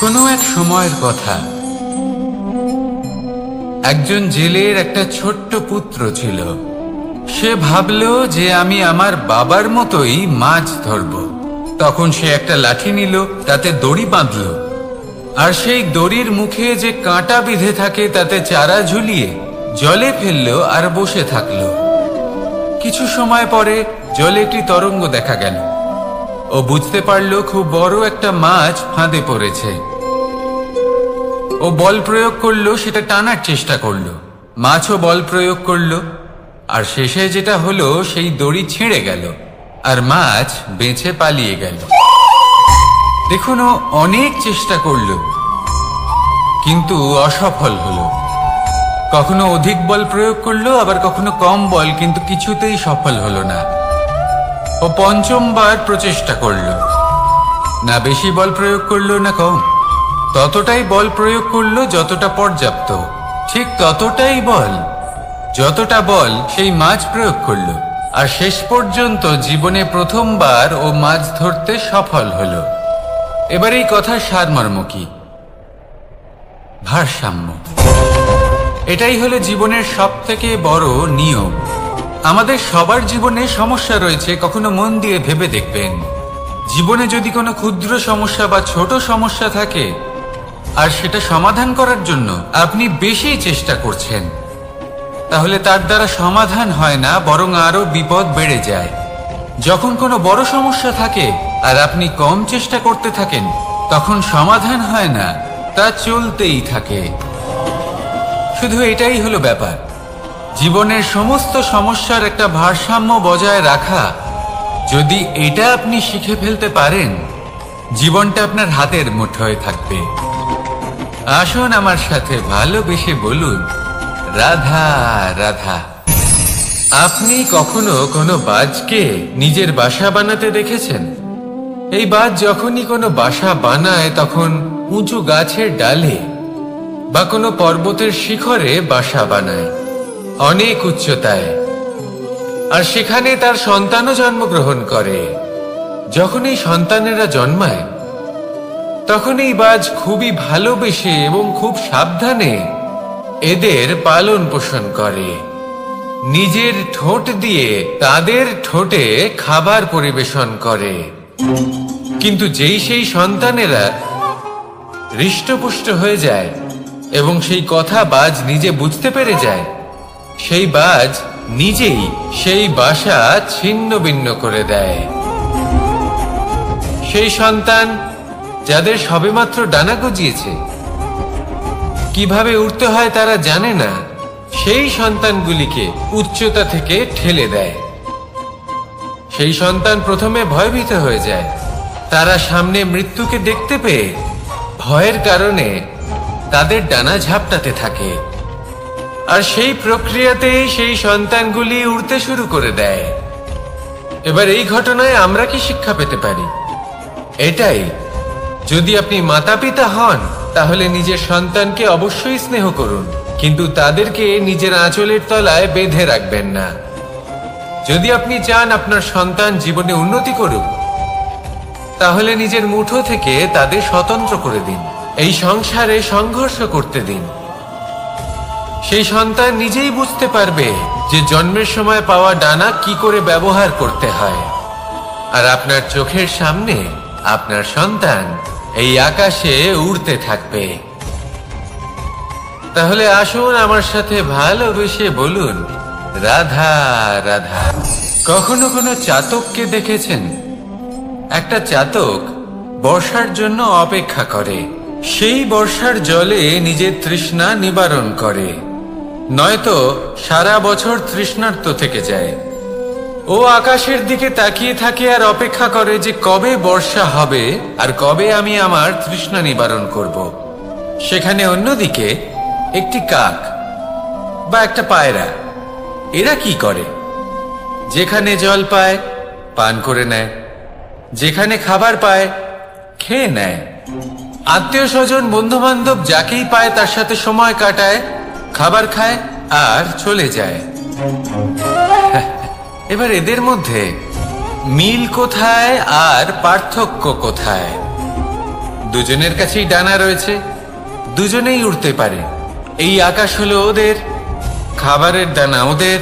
কোনো এক সময়ের কথা, একজন জেলের একটা ছোট্ট পুত্র ছিল। সে ভাবল যে আমি আমার বাবার মতোই মাছ ধরব। তখন সে একটা লাঠি নিল, তাতে দড়ি বাঁধল, আর সেই দড়ির মুখে যে কাঁটা বিঁধে থাকে তাতে চারা ঝুলিয়ে জলে ফেললো আর বসে থাকলো। কিছু সময় পরে জলে একটি তরঙ্গ দেখা গেল। ও বুঝতে পারল খুব বড় একটা মাছ ফাঁদে পড়েছে। ও বল প্রয়োগ করলো, সেটা টানার চেষ্টা করলো। মাছও বল প্রয়োগ করলো, আর শেষে যেটা হলো সেই দড়ি ছিঁড়ে গেল আর মাছ বেঁচে পালিয়ে গেল। দেখুন, ও অনেক চেষ্টা করলো কিন্তু অসফল হলো। কখনো অধিক বল প্রয়োগ করলো, আবার কখনো কম বল, কিন্তু কিছুতেই সফল হলো না। ও পঞ্চমবার প্রচেষ্টা করলো, না বেশি বল প্রয়োগ করলো না কম, ততটাই বল প্রয়োগ করলো যতটা পর্যাপ্ত, ঠিক ততটাই বল, যতটা বল সেই মাছ প্রয়োগ করলো। আর শেষ পর্যন্ত জীবনে প্রথমবার ও মাছ ধরতে সফল হলো। এবার এই কথার সারমর্ম কি? ভারসাম্য। এটাই হলো জীবনের সবথেকে বড় নিয়ম। আমাদের সবার জীবনে সমস্যা রয়েছে, কখনো মন দিয়ে ভেবে দেখবেন। জীবনে যদি কোনো ক্ষুদ্র সমস্যা বা ছোট সমস্যা থাকে আর সেটা সমাধান করার জন্য আপনি বেশি চেষ্টা করছেন, তাহলে তার দ্বারা সমাধান হয় না, বরং আরো বিপদ বেড়ে যায়। যখন কোনো বড় সমস্যা থাকে আর আপনি কম চেষ্টা করতে থাকেন, তখন সমাধান হয় না, তা চলতেই থাকে। শুধু এটাই হলো ব্যাপার। জীবনের সমস্ত সমস্যার একটা ভারসাম্য বজায় রাখা, যদি এটা আপনি শিখে ফেলতে পারেন, জীবনটা আপনার হাতের মুঠোয় থাকবে। আসুন আমার সাথে ভালোবেসে বলুন, রাধা রাধা। আপনি কখনো কোনো বাজকে নিজের বাসা বানাতে দেখেছেন? এই বাজ যখনই কোনো বাসা বানায়, তখন উঁচু গাছের ডালে বা কোনো পর্বতের শিখরে বাসা বানায়, অনেক উচ্চতায়, আর সেখানে তার সন্তানও জন্মগ্রহণ করে। যখন এই সন্তানেরা জন্মায়, তখন এই বাজ খুবই ভালোবেসে এবং খুব সাবধানে এদের পালন পোষণ করে। নিজের ঠোঁট দিয়ে তাদের ঠোঁটে খাবার পরিবেশন করে। কিন্তু যেই সেই সন্তানেরা হৃষ্টপুষ্ট হয়ে যায় এবং সেই কথা বাজ নিজে বুঝতে পেরে যায়, সেই বাজ নিজেই সেই বাসা ছিন্ন ভিন্ন করে দেয়। সেই সন্তান যাদের সবেমাত্র ডানা গজিয়েছে, কিভাবে উঠতে হয় তারা জানে না, সেই সন্তানগুলিকে উচ্চতা থেকে ঠেলে দেয়। সেই সন্তান প্রথমে ভয়ভীত হয়ে যায়। তারা সামনে মৃত্যুকে দেখতে পেয়ে ভয়ের কারণে তাদের ডানা ঝাপটাতে থাকে, আর সেই প্রক্রিয়াতেই সেই সন্তানগুলি উড়তে শুরু করে দেয়। এবার এই ঘটনায় আমরা কি শিক্ষা পেতে পারি? এটাই, যদি আপনি মাতা পিতা হন, তাহলে নিজের সন্তানকে অবশ্যই স্নেহ করুন, কিন্তু তাদেরকে নিজের আঁচলের তলায় বেঁধে রাখবেন না। যদি আপনি চান আপনার সন্তান জীবনে উন্নতি করুক, তাহলে নিজের মুঠো থেকে তাদের স্বতন্ত্র করে দিন। এই সংসারে সংঘর্ষ করতে দিন। সেই সন্তান নিজেই বুঝতে পারবে যে জন্মের সময় পাওয়া ডানা কি করে ব্যবহার করতে হয়। আর আপনার চোখের সামনে আপনার সন্তান এই আকাশে উড়তে থাকবে। তাহলে আসুন আমার সাথে ভালোবেসে বলুন, রাধা রাধা। কখনো কোনো চাতককে দেখেছেন? একটা চাতক বর্ষার জন্য অপেক্ষা করে। সেই বর্ষার জলে নিজের তৃষ্ণা নিবারণ করে, নয়তো সারা বছর তৃষ্ণার্ত থেকে যায়। ও আকাশের দিকে তাকিয়ে থাকে আর অপেক্ষা করে যে কবে বর্ষা হবে আর কবে আমি আমার তৃষ্ণা নিবারণ করব। সেখানে অন্যদিকে একটি কাক বা একটা পায়রা, এরা কি করে? যেখানে জল পায় পান করে নেয়, যেখানে খাবার পায় খেয়ে নেয়, আত্মীয় স্বজন বন্ধু বান্ধব যাকেই পায় তার সাথে সময় কাটায়, খাবার খায় আর চলে যায়। এবার এদের মধ্যে মিল কোথায় আর পার্থক্য কোথায়? দুজনের কাছেই ডানা রয়েছে, দুজনেই উড়তে পারে। এই আকাশ হলো ওদের, খাবারের দানা ওদের।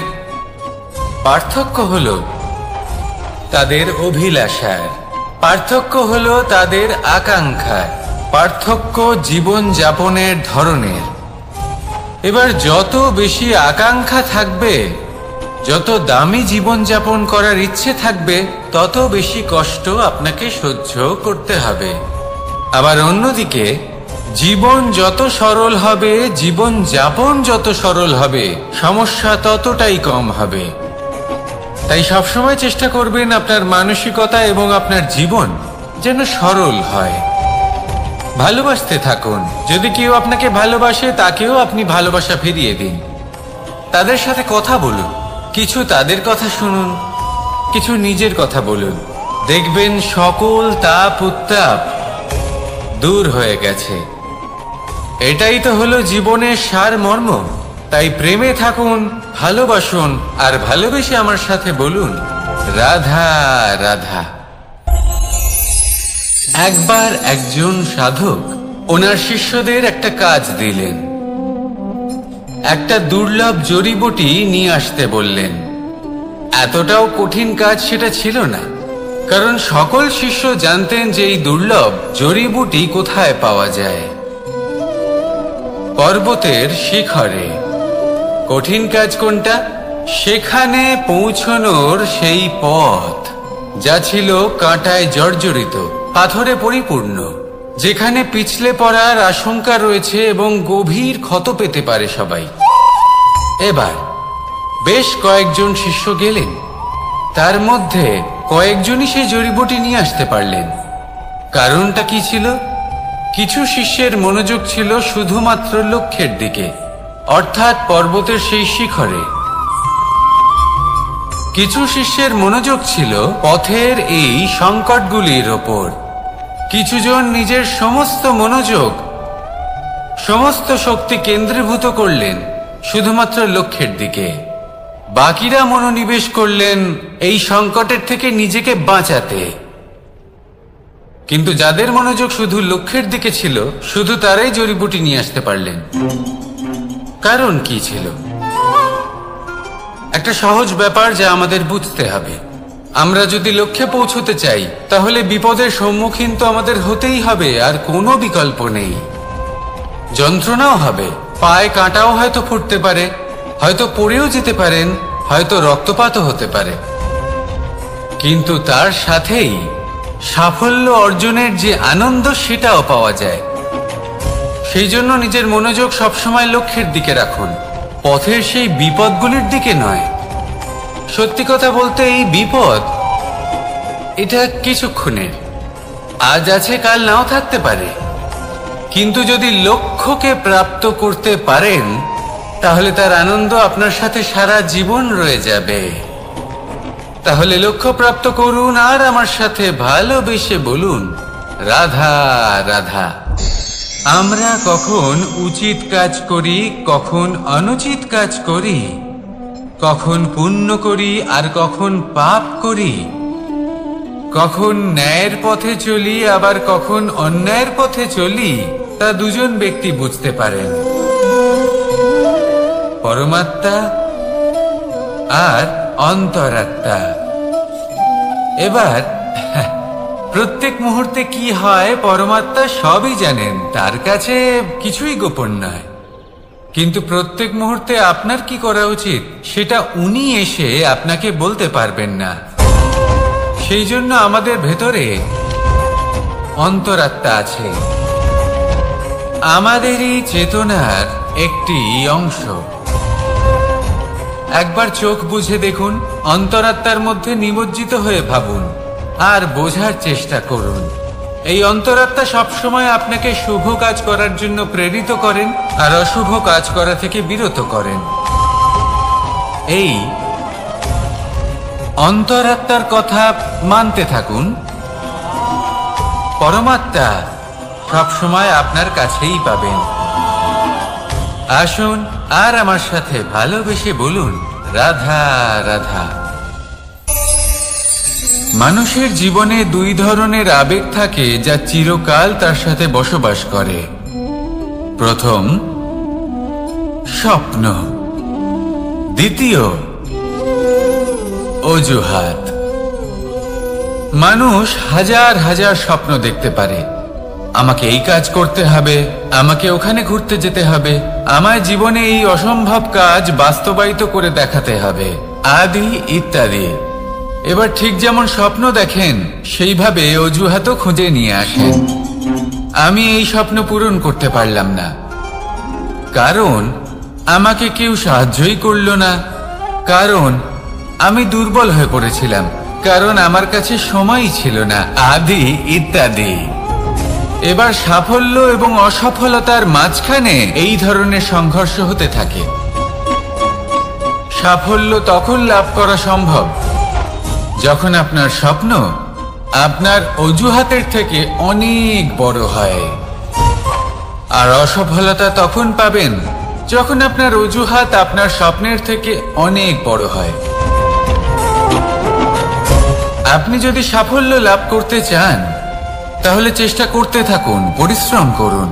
পার্থক্য হলো তাদের অভিলাষার, পার্থক্য হলো তাদের আকাঙ্ক্ষার, পার্থক্য জীবন যাপনের ধরনের। এবার যত বেশি আকাঙ্ক্ষা থাকবে, যত দামি জীবন যাপন করার ইচ্ছে থাকবে, তত বেশি কষ্ট আপনাকে সহ্য করতে হবে। আবার অন্যদিকে জীবন যত সরল হবে, জীবন যাপন যত সরল হবে, সমস্যা ততটাই কম হবে। তাই সবসময় চেষ্টা করবেন আপনার মানসিকতা এবং আপনার জীবন যেন সরল হয়। ভালোবাসতে থাকুন। যদি কেউ আপনাকে ভালোবাসে, তাকেও আপনি ভালোবাসা ফিরিয়ে দিন। তাদের সাথে কথা বলুন, কিছু তাদের কথা শুনুন, কিছু নিজের কথা বলুন। দেখবেন সকল তাপ উত্তাপ দূর হয়ে গেছে। এটাই তো হলো জীবনের সারমর্ম। তাই প্রেমে থাকুন, ভালোবাসুন, আর ভালোবেসে আমার সাথে বলুন, রাধা রাধা। একবার একজন সাধক ওনার শিষ্যদের একটা কাজ দিলেন। একটা দুর্লভ জড়িবুটি নিয়ে আসতে বললেন। এতটাও কঠিন কাজ সেটা ছিল না, কারণ সকল শিষ্য জানতেন যে এই দুর্লভ জড়িবুটি কোথায় পাওয়া যায়। পর্বতের শিখরে। কঠিন কাজ কোনটা? সেখানে পৌঁছনোর সেই পথ, যা ছিল কাঁটায় জর্জরিত, পাথরে পরিপূর্ণ, যেখানে পিছলে পড়ার আশঙ্কা রয়েছে এবং গভীর ক্ষত পেতে পারে সবাই। এবার বেশ কয়েকজন শিষ্য গেলেন। তার মধ্যে কয়েকজনই সেই জড়িবুটি নিয়ে আসতে পারলেন। কারণটা কি ছিল? কিছু শিষ্যের মনোযোগ ছিল শুধুমাত্র লক্ষ্যের দিকে, অর্থাৎ পর্বতের সেই শিখরে। কিছু শিষ্যের মনোযোগ ছিল পথের এই সংকটগুলির ওপর। কিছুজন নিজের সমস্ত মনোযোগ, সমস্ত শক্তি কেন্দ্রীভূত করলেন শুধুমাত্র লক্ষ্যের দিকে। বাকিরা মনোনিবেশ করলেন এই সংকটের থেকে নিজেকে বাঁচাতে। কিন্তু যাদের মনোযোগ শুধু লক্ষ্যের দিকে ছিল, শুধু তারাই জড়িবুটি নিয়ে আসতে পারলেন। কারণ কি ছিল? একটা সহজ ব্যাপার যা আমাদের বুঝতে হবে। আমরা যদি লক্ষ্যে পৌঁছতে চাই, তাহলে বিপদের সম্মুখীন তো আমাদের হতেই হবে, আর কোনো বিকল্প নেই। যন্ত্রণাও হবে, পায়ে কাঁটাও হয়তো ফুটতে পারে, হয়তো পড়েও যেতে পারেন, হয়তো রক্তপাতও হতে পারে। কিন্তু তার সাথেই সাফল্য অর্জনের যে আনন্দ, সেটাও পাওয়া যায়। সেই জন্য নিজের মনোযোগ সবসময় লক্ষ্যের দিকে রাখুন, পথের সেই বিপদগুলির দিকে নয়। সত্যি কথা বলতে, এই বিপদ এটা কিছুক্ষণের, আজ আছে কাল নাও থাকতে পারে। কিন্তু যদি লক্ষ্যকে প্রাপ্ত করতে পারেন, তাহলে তার আনন্দ আপনার সাথে সারা জীবন রয়ে যাবে। তাহলে লক্ষ্য প্রাপ্ত করুন আর আমার সাথে ভালোবেসে বলুন, রাধা রাধা। আমরা কখন উচিত কাজ করি, কখন অনুচিত কাজ করি, কখন পুণ্য করি আর কখন পাপ করি, কখন ন্যায়ের পথে চলি আবার কখন অন্যায়ের পথে চলি, তা দুজন ব্যক্তি বুঝতে পারেন, পরমাত্মা আর অন্তরাত্মা। এবার প্রত্যেক মুহূর্তে কি হয় পরমাত্মা সবই জানেন, তার কাছে কিছুই গোপন নয়। কিন্তু প্রত্যেক মুহূর্তে আপনার কি করা উচিত, সেটা উনি এসে আপনাকে বলতে পারবেন না। সেই জন্য আমাদের ভেতরে অন্তরাত্মা আছে, আমাদেরই চেতনার একটি অংশ। একবার চোখ বুঝে দেখুন, অন্তরাত্মার মধ্যে নিমজ্জিত হয়ে ভাবুন আর বোঝার চেষ্টা করুন। এই অন্তরাত্মা সবসময় আপনাকে শুভ কাজ করার জন্য প্রেরিত করেন আর অশুভ কাজ করা থেকে বিরত করেন। এই অন্তরাত্মার কথা মানতে থাকুন। পরমাত্মা সবসময় আপনার কাছেই পাবেন। আসুন আর আমার সাথে ভালোবেসে বলুন, রাধা রাধা। মানুষের জীবনে দুই ধরনের আবেগ থাকে যা চিরকাল তার সাথে বসবাস করে। প্রথম, স্বপ্ন। দ্বিতীয়, অজুহাত। মানুষ হাজার হাজার স্বপ্ন দেখতে পারে। আমাকে এই কাজ করতে হবে, আমাকে ওখানে ঘুরতে যেতে হবে, আমার জীবনে এই অসম্ভব কাজ বাস্তবায়িত করে দেখাতে হবে, আদি ইত্যাদি। এবার ঠিক যেমন স্বপ্ন দেখেন সেইভাবে অজুহাতও খুঁজে নিয়ে আসেন। আমি এই স্বপ্ন পূরণ করতে পারলাম না, কারণ আমাকে কেউ সাহায্যই করল না, কারণ আমি দুর্বল হয়ে পড়েছিলাম, কারণ আমার কাছে সময়ই ছিল না, আদি ইত্যাদি। এবার সাফল্য এবং অসফলতার মাঝখানে এই ধরনের সংঘর্ষ হতে থাকে। সাফল্য তখন লাভ করা সম্ভব যখন আপনার স্বপ্ন আপনার অজুহাতের থেকে অনেক বড় হয়, আর অসফলতা তখন পাবেন যখন আপনার অজুহাত আপনার স্বপ্নের থেকে অনেক বড় হয়। আপনি যদি সাফল্য লাভ করতে চান তাহলে চেষ্টা করতে থাকুন, পরিশ্রম করুন।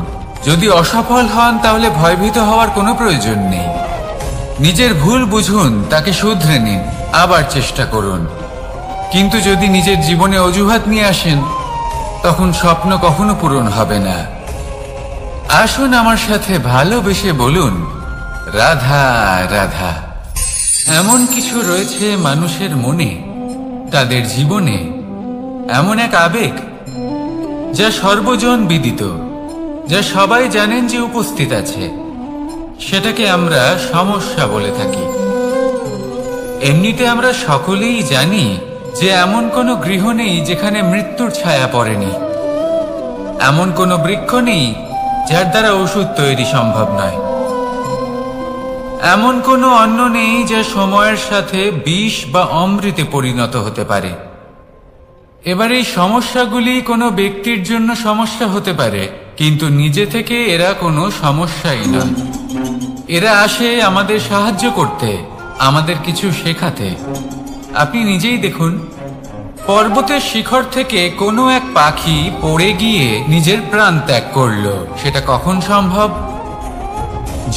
যদি অসফল হন তাহলে ভয়ভীত হওয়ার কোনো প্রয়োজন নেই। নিজের ভুল বুঝুন, তাকে শুধরে নিন, আবার চেষ্টা করুন। কিন্তু যদি নিজের জীবনে অজুহাত নিয়ে আসেন তখন স্বপ্ন কখনো পূরণ হবে না। আসুন আমার সাথে ভালোবেসে বলুন, রাধা রাধা। এমন কিছু রয়েছে মানুষের মনে, তাদের জীবনে এমন এক আবেগ যা সর্বজন বিদিত, যা সবাই জানেন যে উপস্থিত আছে। সেটাকে আমরা সমস্যা বলে থাকি। এমনিতে আমরা সকলেই জানি যে এমন কোনো গৃহ নেই যেখানে মৃত্যুর ছায়া পড়েনি, এমন কোনো বৃক্ষ নেই যার দ্বারা ওষুধ তৈরি সম্ভব নয়, এমন কোনো অন্ন নেই যা সময়ের সাথে বিষ বা অমৃতে পরিণত হতে পারে। এবার এই সমস্যাগুলি কোনো ব্যক্তির জন্য সমস্যা হতে পারে, কিন্তু নিজে থেকে এরা কোনো সমস্যাই নয়। এরা আসে আমাদের সাহায্য করতে, আমাদের কিছু শেখাতে। আপনি নিজেই দেখুন, পর্বতের শিখর থেকে কোনো এক পাখি পড়ে গিয়ে নিজের প্রাণ ত্যাগ করল। সেটা কখন সম্ভব?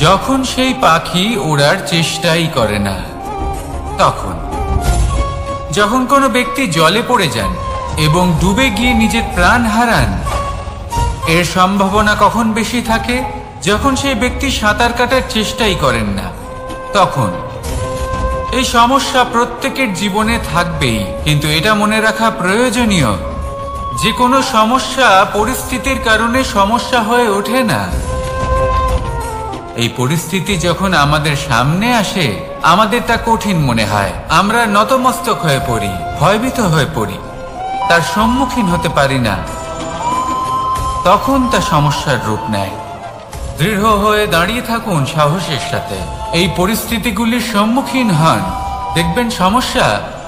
যখন সেই পাখি ওড়ার চেষ্টাই করে না। তখন যখন কোনো ব্যক্তি জলে পড়ে যান এবং ডুবে গিয়ে নিজের প্রাণ হারান, এর সম্ভাবনা কখন বেশি থাকে? যখন সেই ব্যক্তি সাঁতার কাটার চেষ্টাই করেন না। তখন এই সমস্যা প্রত্যেকের জীবনে থাকবেই, কিন্তু এটা মনে রাখা প্রয়োজনীয় যে কোনো সমস্যা পরিস্থিতির কারণে সমস্যা হয়ে ওঠে না। এই পরিস্থিতি যখন আমাদের সামনে আসে আমাদের তা কঠিন মনে হয়, আমরা নতমস্তক হয়ে পড়ি, ভয়ভীত হয়ে পড়ি, তার সম্মুখীন হতে পারি না। তখন তা সমস্যার রূপ নেয়। দৃঢ় হয়ে দাঁড়িয়ে থাকুন সাহসের সাথে, এই পরিস্থিতিগুলির সম্মুখীন হন। দেখবেন সমস্যা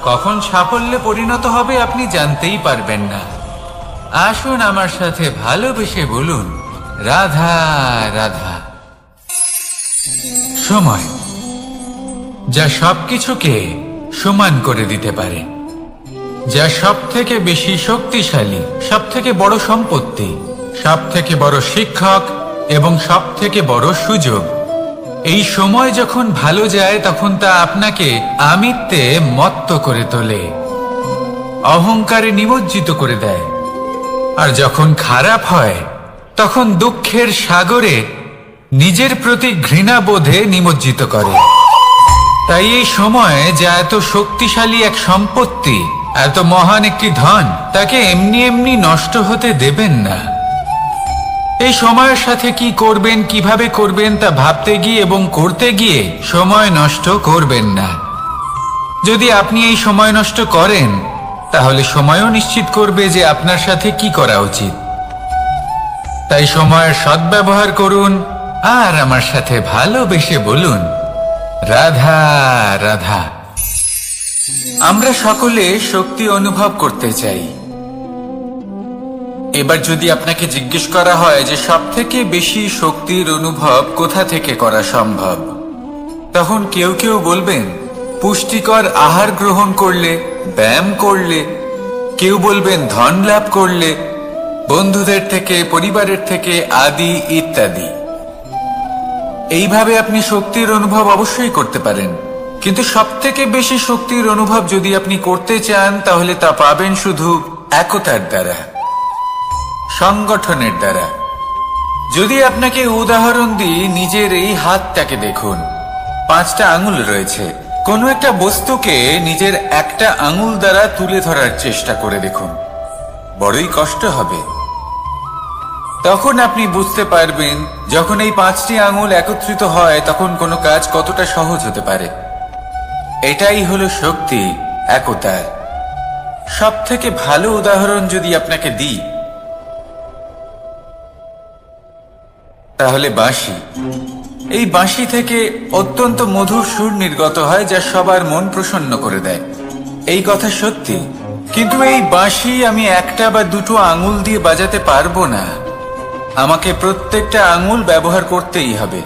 কখন সাফল্যে পরিণত হবে আপনি জানতেই পারবেন না। আসুন আমার সাথে ভালোবেসে বলুন, রাধা রাধা। সময় যা সবকিছুকে সমান করে দিতে পারে, যা সব থেকে বেশি শক্তিশালী, সব থেকে বড় সম্পত্তি, সব থেকে বড় শিক্ষক এবং সব থেকে বড় সুযোগ। এই সময় যখন ভালো যায় তখন তা আপনাকে আমিত্বে মত্ত করে তোলে, অহংকারে নিমজ্জিত করে দেয়। আর যখন খারাপ হয় তখন দুঃখের সাগরে নিজের প্রতি ঘৃণাবোধে নিমজ্জিত করে। তাই এই সময় যা এত শক্তিশালী এক সম্পত্তি, এত মহান একটি ধন, তাকে এমনি এমনি নষ্ট হতে দেবেন না। এই সময়ের সাথে কি করবেন, কিভাবে করবেন তা ভাবতে গিয়ে এবং করতে গিয়ে সময় নষ্ট করবেন না। যদি আপনি এই সময় নষ্ট করেন তাহলে সময়ও নিশ্চিত করবে যে আপনার সাথে কি করা উচিত। তাই সময়ের সদ্ব্যবহার করুন আর আমার সাথে ভালোবেসে বলুন, রাধা রাধা। আমরা সকলে শক্তি অনুভব করতে চাই। এবার যদি আপনাকে জিজ্ঞেস করা হয় যে সবথেকে বেশি শক্তির অনুভব কোথা থেকে করা সম্ভব, তখন কেউ কেউ বলবেন পুষ্টিকর আহার গ্রহণ করলে, ব্যায়াম করলে, কেউ বলবেন ধন লাভ করলে, বন্ধুদের থেকে, পরিবারের থেকে, আদি ইত্যাদি। এইভাবে আপনি শক্তির অনুভব অবশ্যই করতে পারেন, কিন্তু সবথেকে বেশি শক্তির অনুভব যদি আপনি করতে চান তাহলে তা পাবেন শুধু একতার দ্বারা, সংগঠনের দ্বারা। যদি আপনাকে উদাহরণ দিই, নিজের এই হাতটাকে দেখুন, 5টা আঙুল রয়েছে। কোনো একটা বস্তুকে নিজের একটা আঙুল দ্বারা তুলে ধরার চেষ্টা করে দেখুন, বড়ই কষ্ট হবে। তখন আপনি বুঝতে পারবেন যখন এই 5টি আঙুল একত্রিত হয় তখন কোনো কাজ কতটা সহজ হতে পারে। এটাই হলো শক্তি, একতার। সব থেকে ভালো উদাহরণ যদি আপনাকে দিই তাহলে বাঁশি। এই বাঁশি থেকে অত্যন্ত মধুর সুর নির্গত হয় যা সবার মন প্রসন্ন করে দেয়। এই কথা সত্যি, কিন্তু এই বাঁশি আমি একটা বা দুটো আঙুল দিয়ে বাজাতে পারবো না। আমাকে প্রত্যেকটা আঙুল ব্যবহার করতেই হবে,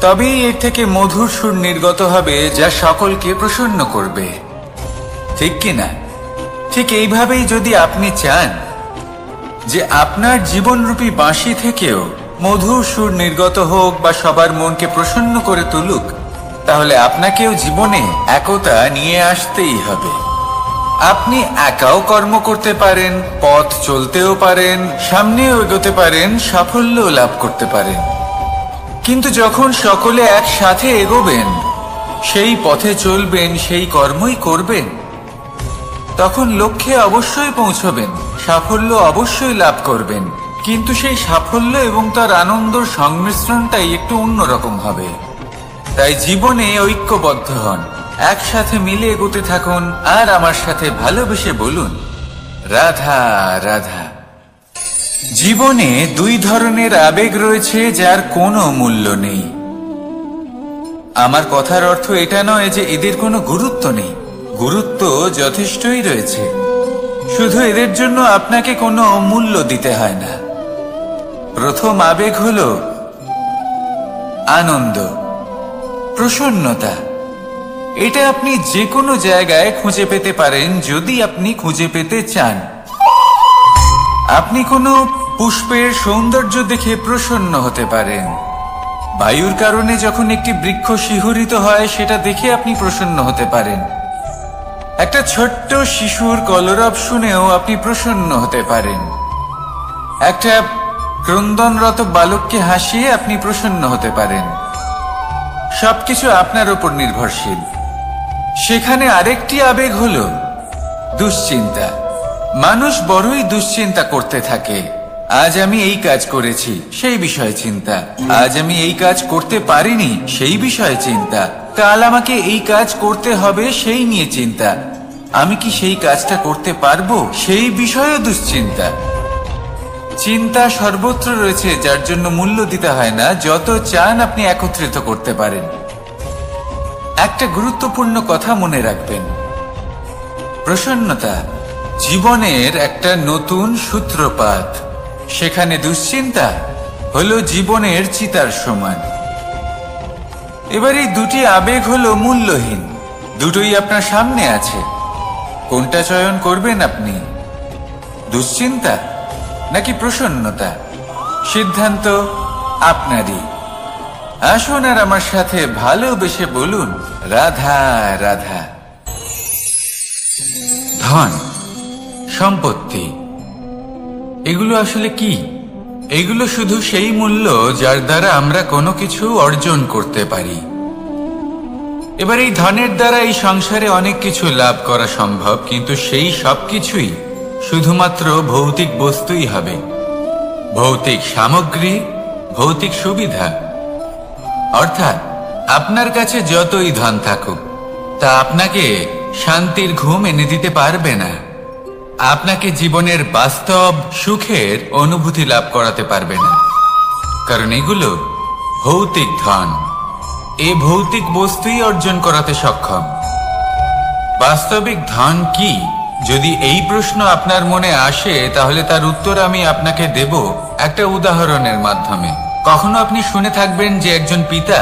তবেই এর থেকে মধুর সুর নির্গত হবে যা সকলকে প্রসন্ন করবে, ঠিক কিনা? ঠিক এইভাবেই যদি আপনি চান যে আপনার জীবনরূপী বাঁশি থেকেও মধুর সুর নির্গত হোক বা সবার মনকে প্রসন্ন করে তুলুক, তাহলে আপনাকেও জীবনে একতা নিয়ে আসতেই হবে। আপনি একাও কর্ম করতে পারেন, পথ চলতেও পারেন, সামনেও এগোতে পারেন, সাফল্যও লাভ করতে পারেন। কিন্তু যখন সকলে একসাথে এগোবেন, সেই পথে চলবেন, সেই কর্মই করবেন, তখন লক্ষ্যে অবশ্যই পৌঁছবেন, সাফল্য অবশ্যই লাভ করবেন। কিন্তু সেই সাফল্য এবং তার আনন্দর সংমিশ্রণটাই একটু অন্যরকম হবে। তাই জীবনে ঐক্যবদ্ধ হন, একসাথে মিলে এগোতে থাকুন, আর আমার সাথে ভালোবেসে বলুন রাধা রাধা। জীবনে 2 ধরনের আবেগ রয়েছে যার কোনো মূল্য নেই। আমার কথার অর্থ এটা নয় যে এদের কোনো গুরুত্ব নেই, গুরুত্ব যথেষ্টই রয়েছে, শুধু এদের জন্য আপনাকে কোনো মূল্য দিতে হয় না। প্রথম আবেগ হলো আনন্দ, প্রসন্নতা। এটা আপনি যে কোনো জায়গায় খুঁজে পেতে পারেন যদি আপনি খুঁজে পেতে চান। আপনি কোনো পুষ্পের সৌন্দর্য দেখে প্রসন্ন হতে পারেন। বায়ুর কারণে যখন একটি বৃক্ষ শিহরিত হয় সেটা দেখে আপনি প্রসন্ন হতে পারেন। একটা ছোট্ট শিশুর কলরব শুনেও আপনি প্রসন্ন হতে পারেন। একটা ক্রন্দনরত বালককে হাসিয়ে আপনি প্রসন্ন হতে পারেন। সবকিছু আপনার উপর নির্ভরশীল। সেখানে আরেকটি আবেগ হলো দুশ্চিন্তা। মানুষ বড়ই দুশ্চিন্তা করতে থাকে। আজ আমি এই কাজ করেছি, সেই বিষয়ে চিন্তা। আজ আমি এই কাজ করতে পারিনি, সেই বিষয়ে চিন্তা। কাল আমাকে এই কাজ করতে হবে, সেই নিয়ে চিন্তা। আমি কি সেই কাজটা করতে পারবো, সেই বিষয়েও দুশ্চিন্তা। চিন্তা সর্বত্র রয়েছে, যার জন্য মূল্য দিতে হয় না। যত চান আপনি একত্রিত করতে পারেন। একটা গুরুত্বপূর্ণ কথা মনে রাখবেন, প্রসন্নতা জীবনের একটা নতুন সূত্রপাত। সেখানে দুশ্চিন্তা হলো জীবনের চিতার সমান। এবার এই দুটি আবেগ হলো মূল্যহীন, দুটোই আপনার সামনে আছে। কোনটা চয়ন করবেন আপনি, দুশ্চিন্তা নাকি প্রসন্নতা? সিদ্ধান্ত আপনারই। আসুন আর আমার সাথে ভালোবেসে বলুন রাধা রাধা। ধন, সম্পত্তি, এগুলো আসলে কি? এগুলো শুধু সেই মূল্য যার দ্বারা আমরা কোনো কিছু অর্জন করতে পারি। এবার এই ধনের দ্বারা এই সংসারে অনেক কিছু লাভ করা সম্ভব, কিন্তু সেই সব কিছুই শুধুমাত্র ভৌতিক বস্তুই হবে, ভৌতিক সামগ্রী, ভৌতিক সুবিধা। অর্থাৎ আপনার কাছে যতই ধন থাকুক, তা আপনাকে শান্তির ঘুম এনে দিতে পারবে না, আপনাকে জীবনের বাস্তব সুখের অনুভূতি লাভ করাতে পারবে না। কারণ এগুলো ভৌতিক ধন, এ ভৌতিক বস্তুই অর্জন করাতে সক্ষম। বাস্তবিক ধন কি? যদি এই প্রশ্ন আপনার মনে আসে তাহলে তার উত্তর আমি আপনাকে দেব একটা উদাহরণের মাধ্যমে। কখনো আপনি শুনে থাকবেন যে একজন পিতা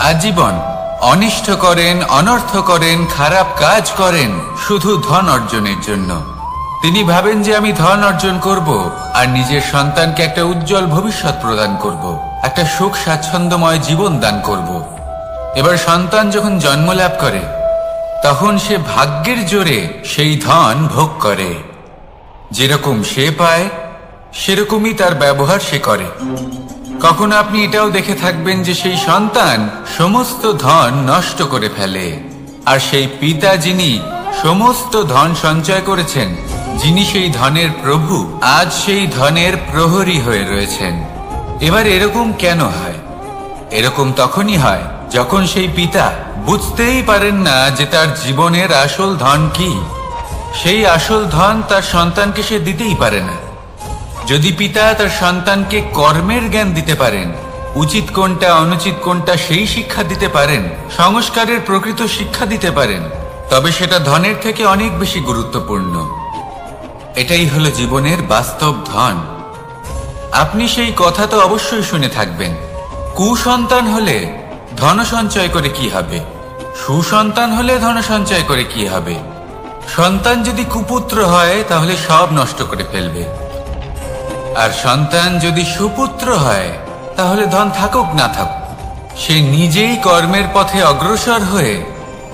আজীবন অনিষ্ট করেন, অনর্থ করেন, খারাপ কাজ করেন শুধু ধন অর্জনের জন্য। তিনি ভাবেন যে আমি ধন অর্জন করব আর নিজের সন্তানকে একটা উজ্জ্বল ভবিষ্যৎ প্রদান করব, একটা সুখ স্বাচ্ছন্দ্যময় জীবন দান করব। এবার সন্তান যখন জন্ম লাভ করে তখন সে ভাগ্যের জোরে সেই ধন ভোগ করে। যেরকম সে পায় সেরকমই তার ব্যবহার সে করে। কখনো আপনি এটাও দেখে থাকবেন যে সেই সন্তান সমস্ত ধন নষ্ট করে ফেলে, আর সেই পিতা যিনি সমস্ত ধন সঞ্চয় করেছেন, যিনি সেই ধনের প্রভু, আজ সেই ধনের প্রহরী হয়ে রয়েছেন। এবার এরকম কেন হয়? এরকম তখনই হয় যখন সেই পিতা বুঝতেই পারেন না যে তার জীবনের আসল ধন কি। সেই আসল ধন তার সন্তানকে সে দিতেই পারে না। যদি পিতা তার সন্তানকে কর্মের জ্ঞান দিতে পারেন, উচিত কোনটা অনুচিত কোনটা সেই শিক্ষা দিতে পারেন, সংস্কারের প্রকৃত শিক্ষা দিতে পারেন, তবে সেটা ধনের থেকে অনেক বেশি গুরুত্বপূর্ণ। এটাই হলো জীবনের বাস্তব ধন। আপনি সেই কথা তো অবশ্যই শুনে থাকবেন, কুসন্তান হলে ধন সঞ্চয় করে কি হবে, সুসন্তান হলে ধন সঞ্চয় করে কি হবে। সন্তান যদি কুপুত্র হয় তাহলে সব নষ্ট করে ফেলবে, আর সন্তান যদি সুপুত্র হয় তাহলে ধন থাকুক না থাকুক সে নিজেই কর্মের পথে অগ্রসর হয়ে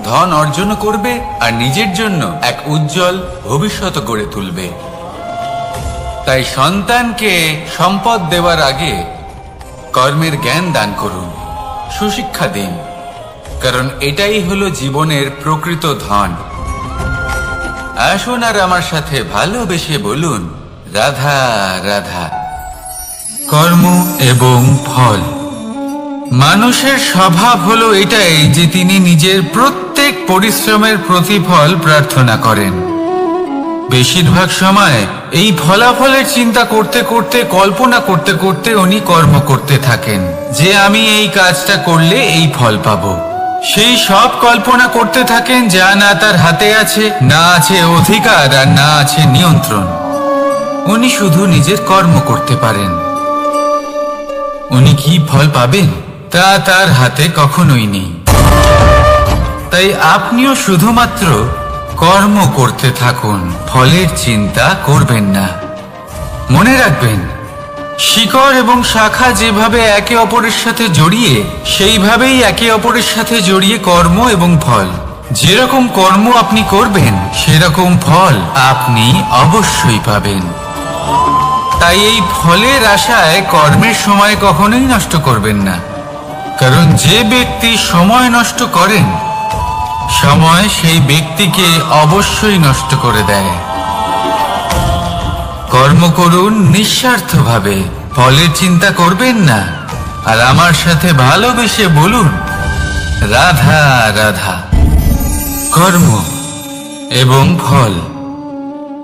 ধন অর্জন করবে আর নিজের জন্য এক উজ্জ্বল ভবিষ্যৎ গড়ে তুলবে। তাই সন্তানকে সম্পদ দেওয়ার আগে কর্মের জ্ঞান দান করুন, সুশিক্ষা দিন, কারণ এটাই হলো জীবনের প্রকৃত ধন। আসুন আর আমার সাথে ভালোবেসে বলুন, রাধা রাধা। কর্ম এবং ফল। মানুষের স্বভাব হলো এটাই যে তিনি নিজের প্রত্যেক পরিশ্রমের প্রতিফল প্রার্থনা করেন। বেশিরভাগ সময় এই ফলাফলের চিন্তা করতে করতে, কল্পনা করতে করতে উনি কর্ম করতে থাকেন যে আমি এই কাজটা করলে এই ফল পাবো। সেই সব কল্পনা করতে থাকেন যা না তার হাতে আছে, না আছে অধিকার আর না আছে নিয়ন্ত্রণ। উনি শুধু নিজের কর্ম করতে পারেন। উনি কি ফল পাবেন তা তার হাতে কখনোই নেই। তাই আপনিও শুধুমাত্র কর্ম করতে থাকুন, ফলের চিন্তা করবেন না। মনে রাখবেন, শিকড় এবং শাখা যেভাবে একে অপরের সাথে জড়িয়ে, সেইভাবেই একে অপরের সাথে জড়িয়ে কর্ম এবং ফল। যেরকম কর্ম আপনি করবেন সেরকম ফল আপনি অবশ্যই পাবেন। তাই এই ফলের আশায় কর্মের সময় কখনোই নষ্ট করবেন না, কারণ যে ব্যক্তি সময় নষ্ট করেন, সময় সেই ব্যক্তিকে অবশ্যই নষ্ট করে দেয়। কর্ম করুন নিঃস্বার্থভাবে, ফলের চিন্তা করবেন না, আর আমার সাথে ভালোবেসে বলুন, রাধা রাধা। কর্ম এবং ফল।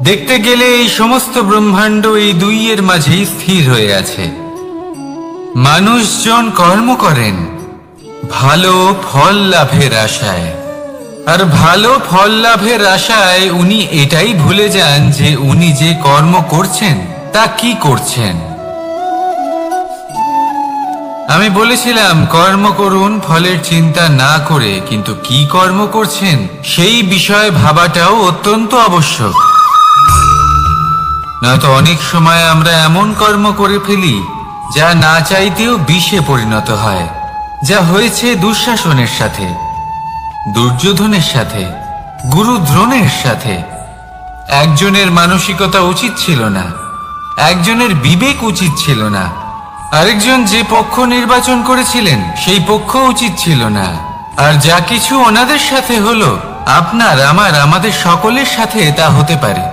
দেখতে গেলে এই সমস্ত ব্রহ্মাণ্ড এই দুইয়ের মাঝেই স্থির হয়ে আছে। মানুষজন কর্ম করেন ভালো ফল লাভের আশায়, আর ভালো ফল লাভের আশায় উনি এটাই ভুলে যান যে উনি যে কর্ম করছেন তা কি করছেন। আমি বলেছিলাম কর্ম করুন ফলের চিন্তা না করে, কিন্তু কি কর্ম করছেন সেই বিষয়ে ভাবাটাও অত্যন্ত আবশ্যক। নয়তো অনেক সময় আমরা এমন কর্ম করে ফেলি যা না চাইতেও বিষে পরিণত হয়, যা হয়েছে দুঃশাসনের সাথে, দুর্যোধনের সাথে, গুরু দ্রোণের সাথে। একজনের মানসিকতা উচিত ছিল না, একজনের বিবেক উচিত ছিল না, আরেকজন যে পক্ষ নির্বাচন করেছিলেন সেই পক্ষ উচিত ছিল না। আর যা কিছু ওনাদের সাথে হলো, আপনার আমার আমাদের সকলের সাথে তা হতে পারে।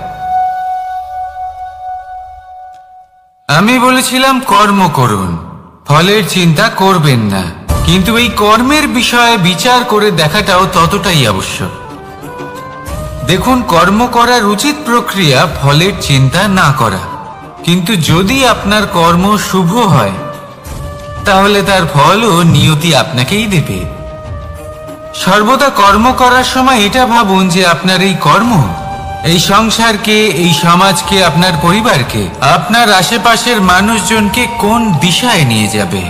আমি বলেছিলাম কর্ম করুন, ফলের চিন্তা করবেন না, কিন্তু এই কর্মের বিষয়ে বিচার করে দেখাটাও ততটাই আবশ্যক। দেখুন, কর্ম করার উচিত প্রক্রিয়া ফলের চিন্তা না করা, কিন্তু যদি আপনার কর্ম শুভ হয় তাহলে তার ফলও নিয়তি আপনাকেই দেবে। সর্বদা কর্ম করার সময় এটা ভাবুন যে আপনার এই কর্ম এই সংসারকে, এই সমাজকে, আপনার পরিবারকে, আপনার আশেপাশের মানুষজনকে কোন দিশায় নিয়ে যাবে।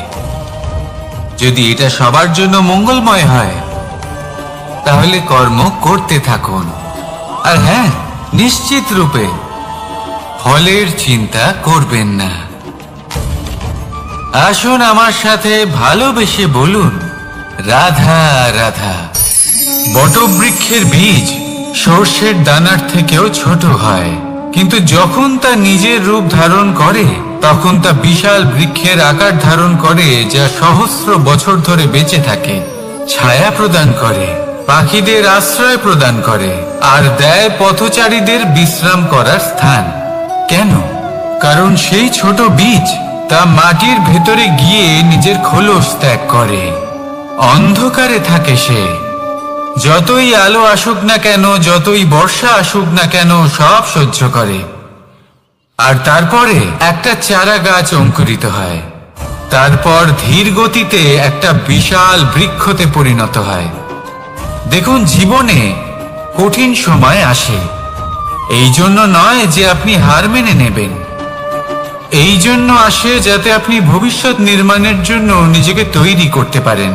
যদি এটা সবার জন্য মঙ্গলময় হয় তাহলে কর্ম করতে থাকুন। আর হ্যাঁ, নিশ্চিত রূপে ফলের চিন্তা করবেন না। আসুন আমার সাথে ভালোবেসে বলুন, রাধা রাধা। বটবৃক্ষের বীজ সর্ষের দানার থেকেও ছোট হয়, কিন্তু যখন তা নিজের রূপ ধারণ করে তখন তা বিশাল বৃক্ষের আকার ধারণ করে, যা সহস্র বছর ধরে বেঁচে থাকে, ছায়া প্রদান করে, পাখিদের আশ্রয় প্রদান করে, আর দেয় পথচারীদের বিশ্রাম করার স্থান। কেন? কারণ সেই ছোট বীজ তা মাটির ভেতরে গিয়ে নিজের খোলস ত্যাগ করে। অন্ধকারে থাকে সে, যতই আলো আসুক না কেন, যতই বর্ষা আসুক না কেন, সব সহ্য করে। আর তারপরে একটা চারা গাছ অঙ্কুরিত হয়, তারপর ধীর গতিতে একটা বিশাল বৃক্ষতে পরিণত হয়। দেখুন, জীবনে কঠিন সময় আসে, এই জন্য নয় যে আপনি হার মেনে নেবেন, এই জন্য আসে যাতে আপনি ভবিষ্যৎ নির্মাণের জন্য নিজেকে তৈরি করতে পারেন।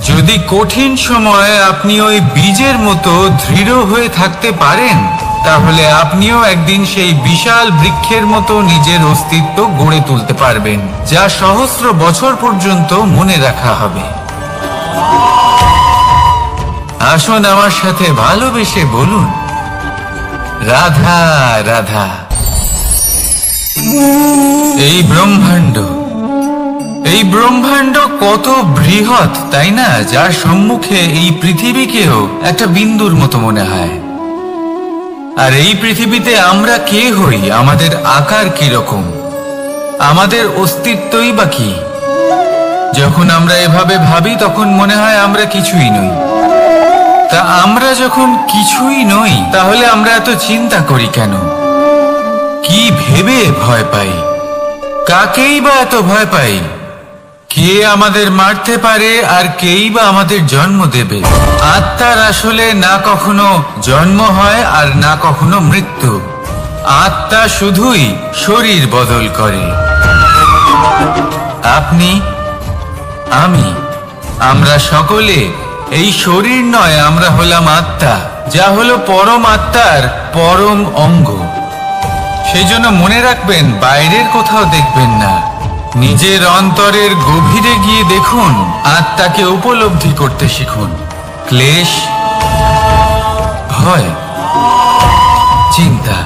যদি কঠিন সময়ে আপনি ওই বীজের মতো দৃঢ় হয়ে থাকতে পারেন, তাহলে আপনিও একদিন সেই বিশাল বৃক্ষের মতো নিজের অস্তিত্ব গড়ে তুলতে পারবেন, যা সহস্র বছর পর্যন্ত মনে রাখা হবে। আসুন আমার সাথে ভালোবেসে বলুন, রাধা রাধা। এই ব্রহ্মাণ্ড কত বৃহৎ, তাই না? যার সম্মুখে এই পৃথিবীকেও একটা বিন্দুর মতো মনে হয়। আর এই পৃথিবীতে আমরা কে হই, আমাদের আকার কিরকম, আমাদের অস্তিত্বই বা কি? যখন আমরা এভাবে ভাবি তখন মনে হয় আমরা কিছুই নই। তা আমরা যখন কিছুই নই, তাহলে আমরা এত চিন্তা করি কেন? কি ভেবে ভয় পাই? কাকেই বা এত ভয় পাই? কে আমাদের মারতে পারে আর কেই বা আমাদের জন্ম দেবে? আত্মার আসলে না কখনো জন্ম হয় আর না কখনো মৃত্যু। আত্মা শুধুই শরীর বদল করে। আপনি, আমি, আমরা সকলে এই শরীর নয়, আমরা হলাম আত্মা, যা হলো পরম আত্মার পরম অঙ্গ। সেই জন্য মনে রাখবেন, বাইরের কোথাও দেখবেন না, নিজের অন্তরের গভীরে গিয়ে দেখুন, আত্মাকে উপলব্ধি করতে শিখুন। ক্লেশ, ভয়, চিন্তা,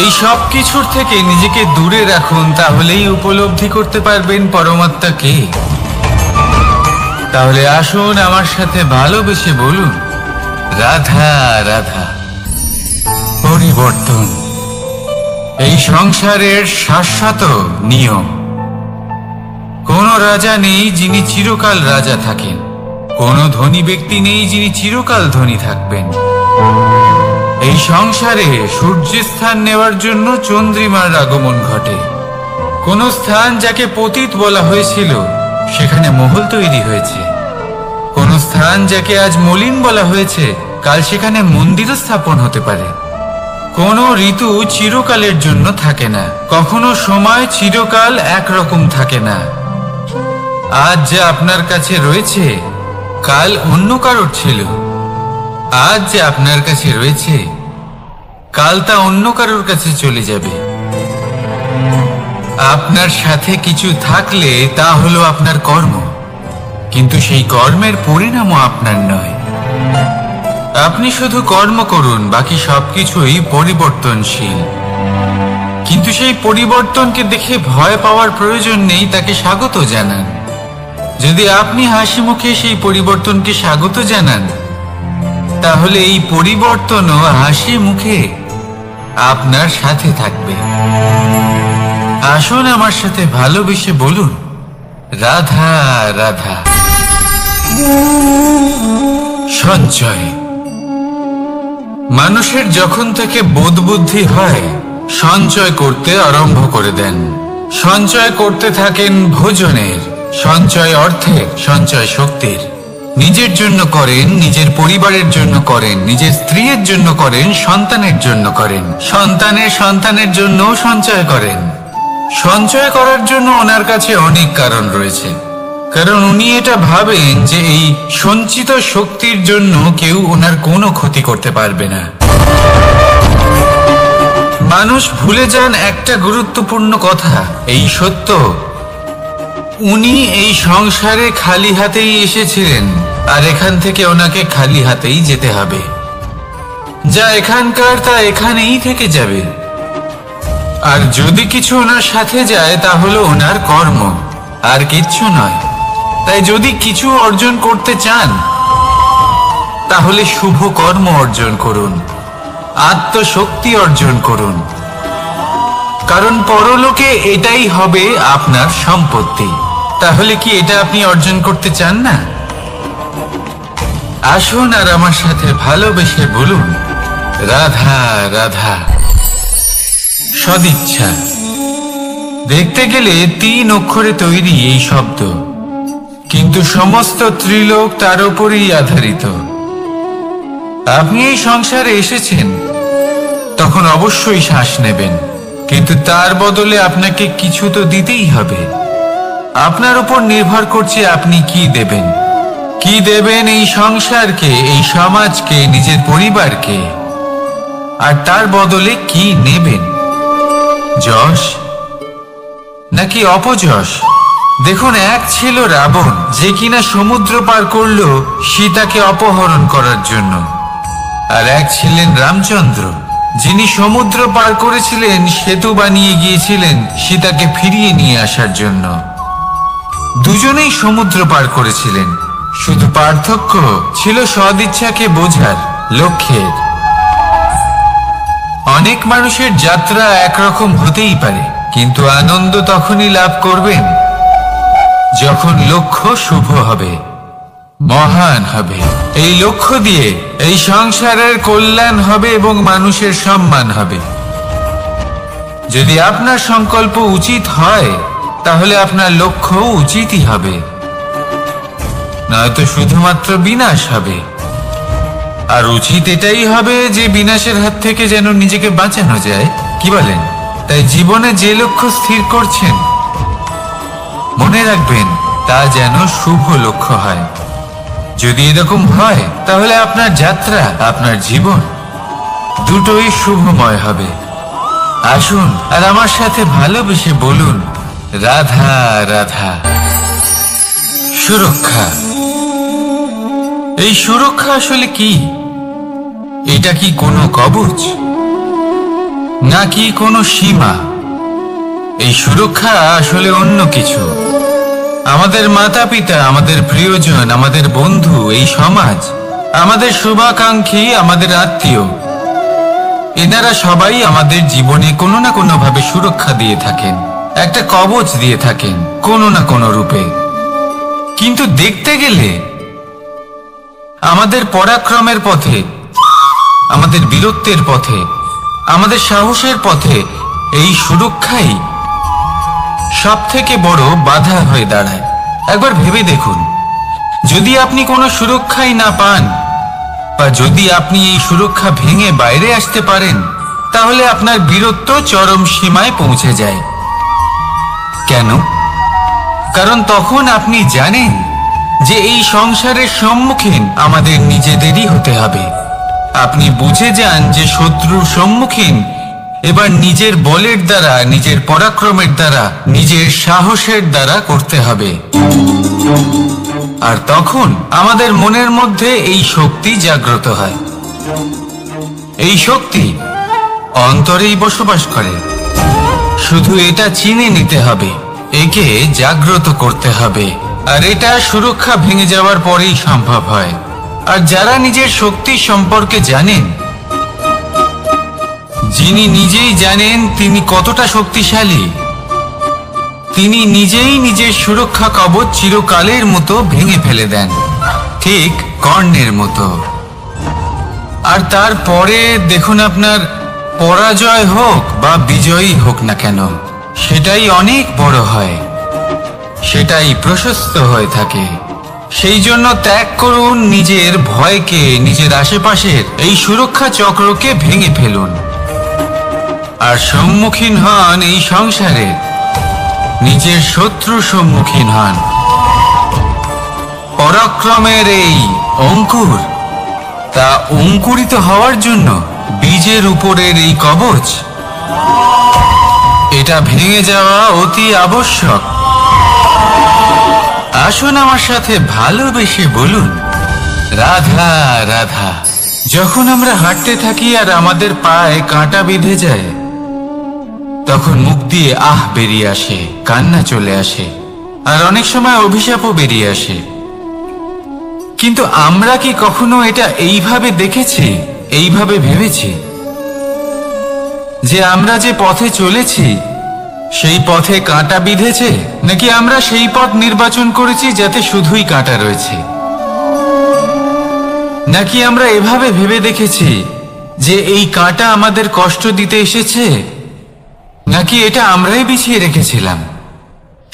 এই সব কিছুর থেকে নিজেকে দূরে রাখুন, তাহলেই উপলব্ধি করতে পারবেন পরমাত্মাকে। তাহলে আসুন আমার সাথে ভালোবেসে বলুন, রাধা রাধা। পরিবর্তন এই সংসারের শাশ্বত নিয়ম। কোন রাজা নেই যিনি চিরকাল রাজা থাকেন, কোন ধনী ব্যক্তি নেই যিনি চিরকাল ধনী থাকবেন। এই সংসারে সূর্যের স্থান নেওয়ার জন্য চন্দ্রিমার আগমন ঘটে। কোন স্থান যাকে পতিত বলা হয়েছিল, সেখানে মহল তৈরি হয়েছে। কোন স্থান যাকে আজ মলিন বলা হয়েছে, কাল সেখানে মন্দির স্থাপন হতে পারে। কোন ঋতু চিরকালের জন্য থাকে না, কখনো সময় চিরকাল একরকম থাকে না। আজ যা আপনার কাছে রয়েছে, কাল অন্য কারোর ছিল। আজ যে আপনার কাছে রয়েছে, কাল তা অন্য কারোর কাছে চলে যাবে। আপনার সাথে কিছু থাকলে তা হলো আপনার কর্ম, কিন্তু সেই কর্মের পরিণামও আপনার নয়। আপনি শুধু কর্ম করুন, বাকি সবকিছুই পরিবর্তনশীল। কিন্তু সেই পরিবর্তনকে দেখে ভয় পাওয়ার প্রয়োজন নেই, তাকে স্বাগত জানান। যদি আপনি হাসি মুখে সেই পরিবর্তনকে স্বাগত জানান, তাহলে এই পরিবর্তনও হাসি মুখে আপনার সাথে থাকবে। আসুন আমার সাথে ভালোবেসে বলুন, রাধা রাধা। সঞ্চয় মানুষের যখন থেকে বোধ বুদ্ধি হয়, সঞ্চয় করতে আরম্ভ করে দেন। সঞ্চয় করতে থাকেন ভোজনের, সঞ্চয় অর্থের, সঞ্চয় শক্তির। নিজের জন্য করেন, নিজের পরিবারের জন্য করেন, নিজের স্ত্রীর জন্য করেন, সন্তানের জন্য করেন, সন্তানের সন্তানের জন্য সঞ্চয় করেন। সঞ্চয় করার জন্য ওনার কাছে অনেক কারণ রয়েছে, কারণ উনি এটা ভাবেন যে এই সঞ্চিত শক্তির জন্য কেউ ওনার কোনো ক্ষতি করতে পারবে না। মানুষ ভুলে যান একটা গুরুত্বপূর্ণ কথা, এই সত্য, উনি এই সংসারে খালি হাতেই এসেছিলেন, আর এখান থেকে ওনাকে খালি হাতেই যেতে হবে। যা এখানকার তা এখানেই থেকে যাবে। আর যদি কিছু ওনার সাথে যায় তা হলো ওনার কর্ম, আর কিচ্ছু নয়। তাই যদি কিছু অর্জন করতে চান তাহলে শুভ কর্ম অর্জন করুন, আত্মশক্তি অর্জন করুন, কারণ পরলোকে এটাই হবে আপনার সম্পত্তি। তাহলে কি এটা আপনি অর্জন করতে চান না? আসুন আর আমার সাথে ভালোবেসে বলুন, রাধা রাধা। সদিচ্ছা। দেখতে গেলে 3 অক্ষরে তৈরি এই শব্দ, কিন্তু সমস্ত ত্রিলোক তার উপরেই আধারিত। আপনি এই সংসারে এসেছেন, তখন অবশ্যই শ্বাস নেবেন, কিন্তু তার বদলে আপনাকে কিছু তো দিতেই হবে। আপনার উপর নির্ভর করছে আপনি কি দেবেন। কি দেবেন এই সংসারকে, এই সমাজকে, নিজের পরিবারকে, আর তার বদলে কি নেবেন? যশ নাকি অপযশ? দেখুন, এক ছিল রাবণ, যে কিনা সমুদ্র পার করল সীতাকে অপহরণ করার জন্য, আর এক ছিলেন রামচন্দ্র, যিনি সমুদ্র পার করেছিলেন, সেতু বানিয়ে গিয়েছিলেন সীতাকে ফিরিয়ে নিয়ে আসার জন্য। দুজনেই সমুদ্র পার করেছিলেন, শুধু পার্থক্য ছিল সদিচ্ছাকে বোঝার, লক্ষ্যের। অনেক মানুষের যাত্রা একরকম হতেই পারে, কিন্তু আনন্দ তখনই লাভ করবেন যখন লক্ষ্য শুভ হবে, মহান হবে। এই লক্ষ্য দিয়ে এই সংসারের কল্যাণ হবে এবং মানুষের সম্মান হবে। যদি আপনার সংকল্প উচিত হয় তাহলে আপনার লক্ষ্য উচিতই হবে, নয়তো শুধুমাত্র বিনাশ হবে। আর উচিত এটাই হবে যে বিনাশের হাত থেকে যেন নিজেকে বাঁচানো যায়, কি বলেন? তাই জীবনে যে লক্ষ্য স্থির করছেন, মনে রাখবেন তা যেন শুভ লক্ষ্য হয়। যদি এরকম হয় তাহলে আপনার যাত্রা, আপনার জীবন দুটোই শুভময় হবে। আসুন আর আমার সাথে ভালোবেসে বলুন, রাধা রাধা। সুরক্ষা। এই সুরক্ষা আসলে কি? এটা কি কোনো কবচ নাকি কোনো সীমা? এই সুরক্ষা আসলে অন্য কিছু। আমাদের মাতা পিতা, আমাদের প্রিয়জন, আমাদের বন্ধু, এই সমাজ, আমাদের শুভাকাঙ্ক্ষী, আমাদের আত্মীয়, এনারা সবাই আমাদের জীবনে কোনো না কোনো ভাবে সুরক্ষা দিয়ে থাকেন, একটা কবচ দিয়ে থাকেন কোনো না কোনো রূপে। কিন্তু দেখতে গেলে আমাদের পরাক্রমের পথে, আমাদের বীরত্বের পথে, আমাদের সাহসের পথে এই সুরক্ষাই সব থেকে বড় বাধা হয়ে দাঁড়ায়। একবার ভেবে দেখুন, যদি আপনি কোনো সুরক্ষাই না পান, বা যদি আপনি এই সুরক্ষা ভেঙে বাইরে আসতে পারেন, তাহলে আপনার বীরত্ব চরম সীমায় পৌঁছে যায়। কেন? কারণ তখন আপনি জানেন যে এই সংসারের সম্মুখীন আমাদের নিজেদেরই হতে হবে। আপনি বুঝে যান যে শত্রুর সম্মুখীন এবার নিজের বলের দ্বারা, নিজের পরাক্রমের দ্বারা, নিজের সাহসের দ্বারা করতে হবে। আর তখন আমাদের মনের মধ্যে এই শক্তি জাগ্রত হয়। এই শক্তি অন্তরেই বসবাস করে, শুধু এটা চিনে নিতে হবে, একে জাগ্রত করতে হবে। আর এটা সুরক্ষা ভেঙে যাওয়ার পরেই সম্ভব হয়। আর যারা নিজের শক্তি সম্পর্কে জানেন, যিনি নিজেই জানেন তিনি কতটা শক্তিশালী, তিনি নিজেই নিজের সুরক্ষা কবচ চিরকালের মতো ভেঙে ফেলে দেন, ঠিক কর্ণের মতো। আর তারপরে দেখুন, আপনার পরাজয় হোক বা বিজয়ী হোক না কেন, সেটাই অনেক বড় হয়, সেটাই প্রশস্ত হয়ে থাকে। সেই জন্য ত্যাগ করুন নিজের ভয়কে, নিজের আশেপাশের এই সুরক্ষা চক্রকে ভেঙে ফেলুন, আর সম্মুখীন হন এই সংসারে, নিজের শত্রু সম্মুখীন হন। পরাক্রমের এই অঙ্কুর, তা অঙ্কুরিত হওয়ার জন্য বীজের উপরের এই কবচ এটা ভেঙে যাওয়া অতি আবশ্যক। আসুন আমার সাথে ভালোবেসে বলুন, রাধা রাধা। যখন আমরা হাঁটতে থাকি আর আমাদের পায়ে কাঁটা বিঁধে যায়, তখন মুখ দিয়ে আহ বেরিয়ে আসে, কান্না চলে আসে, আর অনেক সময় অভিশাপও বেরিয়ে আসে। কিন্তু আমরা কি কখনো এটা এইভাবে দেখেছি, এইভাবে ভেবেছি যে আমরা যে পথে চলেছি সেই পথে কাঁটা বিঁধেছে, নাকি আমরা সেই পথ নির্বাচন করেছি যাতে শুধুই কাঁটা রয়েছে? নাকি আমরা এভাবে ভেবে দেখেছি যে এই কাঁটা আমাদের কষ্ট দিতে এসেছে, নাকি এটা আমরাই বিছিয়ে রেখেছিলাম?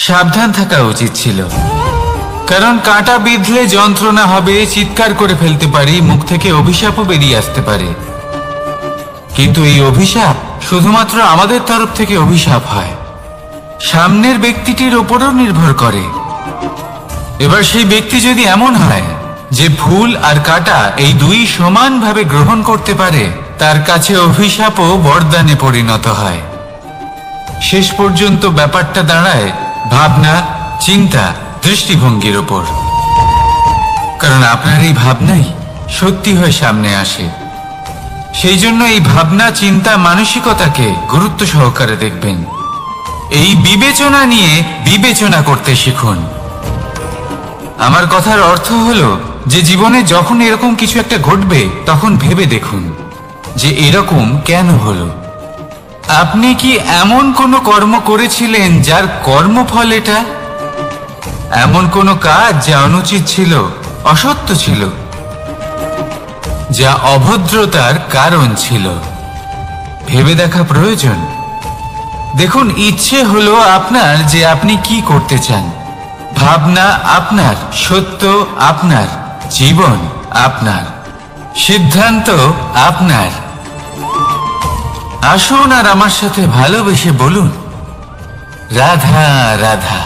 সাবধান থাকা উচিত ছিল, কারণ কাঁটা বিঁধলে যন্ত্রণা হবে, চিৎকার করে ফেলতে পারি, মুখ থেকে অভিশাপও বেরিয়ে আসতে পারে। কিন্তু এই অভিশাপ শুধুমাত্র আমাদের তরফ থেকে অভিশাপ হয়, সামনের ব্যক্তিটির ওপরও নির্ভর করে। এবার সেই ব্যক্তি যদি এমন হয় যে ফুল আর কাঁটা এই দুই সমানভাবে গ্রহণ করতে পারে, তার কাছে অভিশাপও বরদানে পরিণত হয়। শেষ পর্যন্ত ব্যাপারটা দাঁড়ায় ভাবনা, চিন্তা, দৃষ্টিভঙ্গির ওপর। কারণ আপনার এই ভাবনাই সত্যি হয়ে সামনে আসে। সেই জন্য এই ভাবনা, চিন্তা, মানসিকতাকে গুরুত্ব সহকারে দেখবেন। এই বিবেচনা নিয়ে বিবেচনা করতে শিখুন। আমার কথার অর্থ হলো যে জীবনে যখন এরকম কিছু একটা ঘটবে, তখন ভেবে দেখুন যে এরকম কেন হলো। আপনি কি এমন কোনো কর্ম করেছিলেন যার কর্মফল এটা? এমন কোনো কাজ যা অনুচিত ছিল, অসত্য ছিল, যা অভদ্রতার কারণ ছিল? ভেবে দেখা প্রয়োজন। দেখুন, ইচ্ছে হলো আপনার যে আপনি কি করতে চান, ভাবনা আপনার, সত্য আপনার, জীবন আপনার, সিদ্ধান্ত আপনার। আসুন আর আমার সাথে ভালোবেসে বলুন, রাধা রাধা।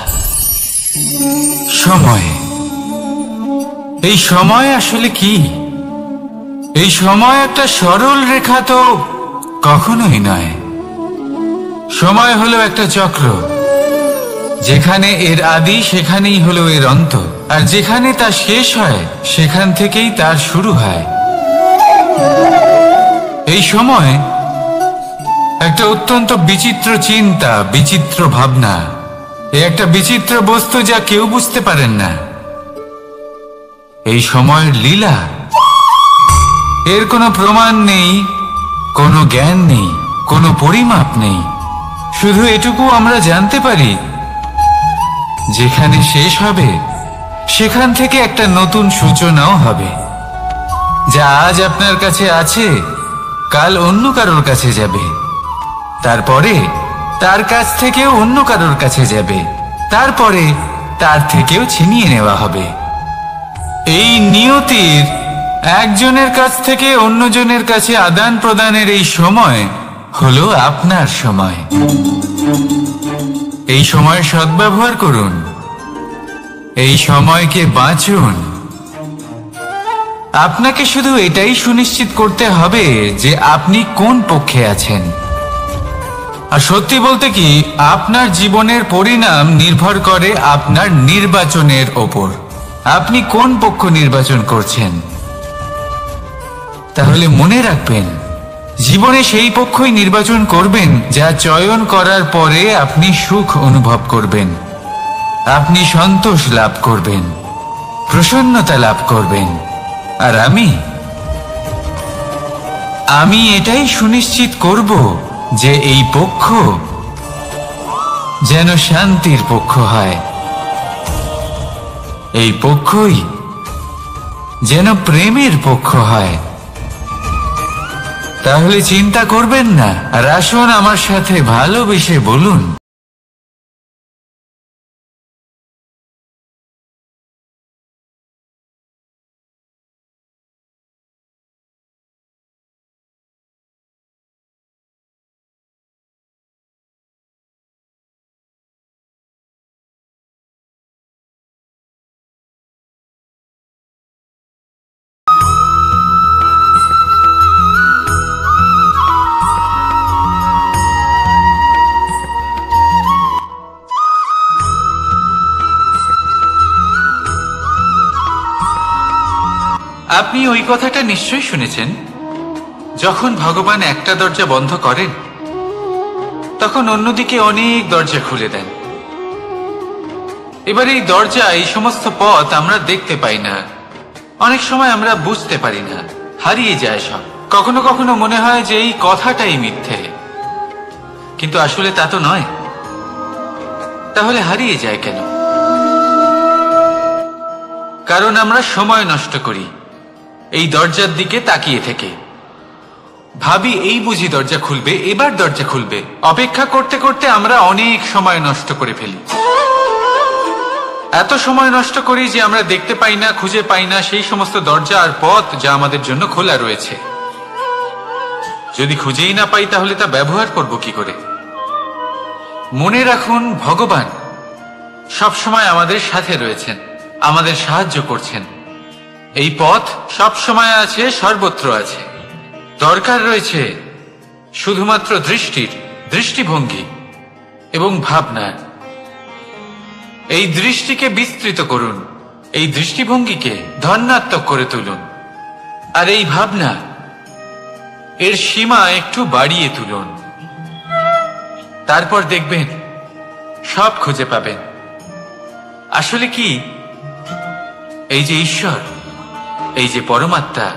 সময়, এই সময় আসলে কি? এই সময় একটা সরল রেখা তো কখনোই নয়। সময় হলো একটা চক্র, যেখানে এর আদি সেখানেই হলো এর অন্ত, আর যেখানে তা শেষ হয় সেখান থেকেই তার শুরু হয়। এই সময় একটা অত্যন্ত বিচিত্র চিন্তা, বিচিত্র ভাবনা, একটা বিচিত্র বস্তু যা কেউ বুঝতে পারেন না। এই সময়ের লীলা, এর কোনো প্রমাণ নেই, কোনো জ্ঞান নেই, কোনো পরিমাপ নেই। শুধু এটুকু আমরা জানতে পারি, যেখানে শেষ হবে সেখান থেকে একটা নতুন সূচনাও হবে। যা আজ আপনার কাছে আছে, কাল অন্য কারোর কাছে যাবে, তারপরে তার কাছ থেকেও অন্য কারোর কাছে যাবে, তারপরে তার থেকেও ছিনিয়ে নেওয়া হবে। এই নিয়তির একজনের কাছ থেকে অন্যজনের কাছে আদান প্রদানের এই সময় হলো আপনার সময়। এই সময়ের সদ্ব্যবহার করুন, এই সময়কে বাঁচুন। আপনাকে শুধু এটাই সুনিশ্চিত করতে হবে যে আপনি কোন পক্ষে আছেন। আর সত্যি বলতে কি, আপনার জীবনের পরিণাম নির্ভর করে আপনার নির্বাচনের ওপর। আপনি কোন পক্ষ নির্বাচন করছেন? তাহলে মনে রাখবেন, জীবনে সেই পক্ষই নির্বাচন করবেন যা চয়ন করার পরে আপনি সুখ অনুভব করবেন, আপনি সন্তোষ লাভ করবেন, প্রসন্নতা লাভ করবেন। আর আমি এটাই সুনিশ্চিত করব যে এই পক্ষ যেন শান্তির পক্ষ হয়, এই পক্ষই যেন প্রেমের পক্ষ হয়। তাহলে চিন্তা করবেন না, আর আসুন আমার সাথে ভালোবেসে বলুন, আপনি ওই কথাটা নিশ্চয়ই শুনেছেন, যখন ভগবান একটা দরজা বন্ধ করেন তখন অন্যদিকে অনেক দরজা খুলে দেন। এবার এই দরজা, এই সমস্ত পথ আমরা দেখতে পাই না, অনেক সময় আমরা বুঝতে পারি না, হারিয়ে যায় সব। কখনো কখনো মনে হয় যে এই কথাটাই মিথ্যে, কিন্তু আসলে তা তো নয়। তাহলে হারিয়ে যায় কেন? কারণ আমরা সময় নষ্ট করি এই দরজার দিকে তাকিয়ে থেকে। ভাবি এই বুঝি দরজা খুলবে, এবার দরজা খুলবে। অপেক্ষা করতে করতে আমরা অনেক সময় নষ্ট করে ফেলি। এত সময় নষ্ট করি যে আমরা দেখতে পাই না, খুঁজে পাই না সেই সমস্ত দরজা আর পথ যা আমাদের জন্য খোলা রয়েছে। যদি খুঁজেই না পাই তাহলে তা ব্যবহার করব কি করে? মনে রাখুন, ভগবান সবসময় আমাদের সাথে রয়েছেন, আমাদের সাহায্য করছেন। এই পথ সব সময় আছে, সর্বত্র আছে। দরকার রয়েছে শুধুমাত্র দৃষ্টির, দৃষ্টিভঙ্গি এবং ভাবনার। এই দৃষ্টিকে বিস্তৃত করুন, এই দৃষ্টিভঙ্গিকে ধন্যাত্মক করে তুলুন, আর এই ভাবনা, এর সীমা একটু বাড়িয়ে তুলুন। তারপর দেখবেন সব খুঁজে পাবেন। আসলে কি, এই যে ঈশ্বর, এই যে পরমাত্মা,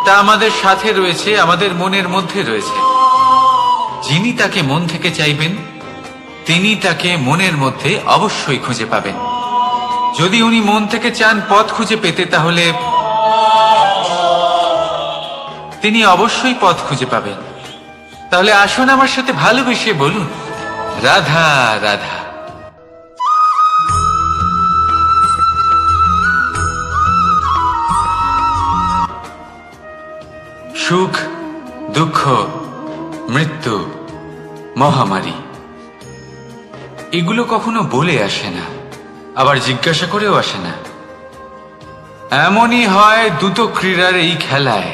তা আমাদের সাথে রয়েছে, আমাদের মনের মধ্যে রয়েছে। যিনি তাকে মন থেকে চাইবেন তিনি তাকে মনের মধ্যে অবশ্যই খুঁজে পাবেন। যদি উনি মন থেকে চান পথ খুঁজে পেতে, তাহলে তিনি অবশ্যই পথ খুঁজে পাবেন। তাহলে আসুন আমার সাথে ভালোবেসে বলুন, রাধা রাধা। সুখ, দুঃখ, মৃত্যু, মহামারী, এগুলো কখনো বলে আসে না, আবার জিজ্ঞাসা করেও আসে না। এমনই হয় দ্রুত ক্রীড়ার এই খেলায়।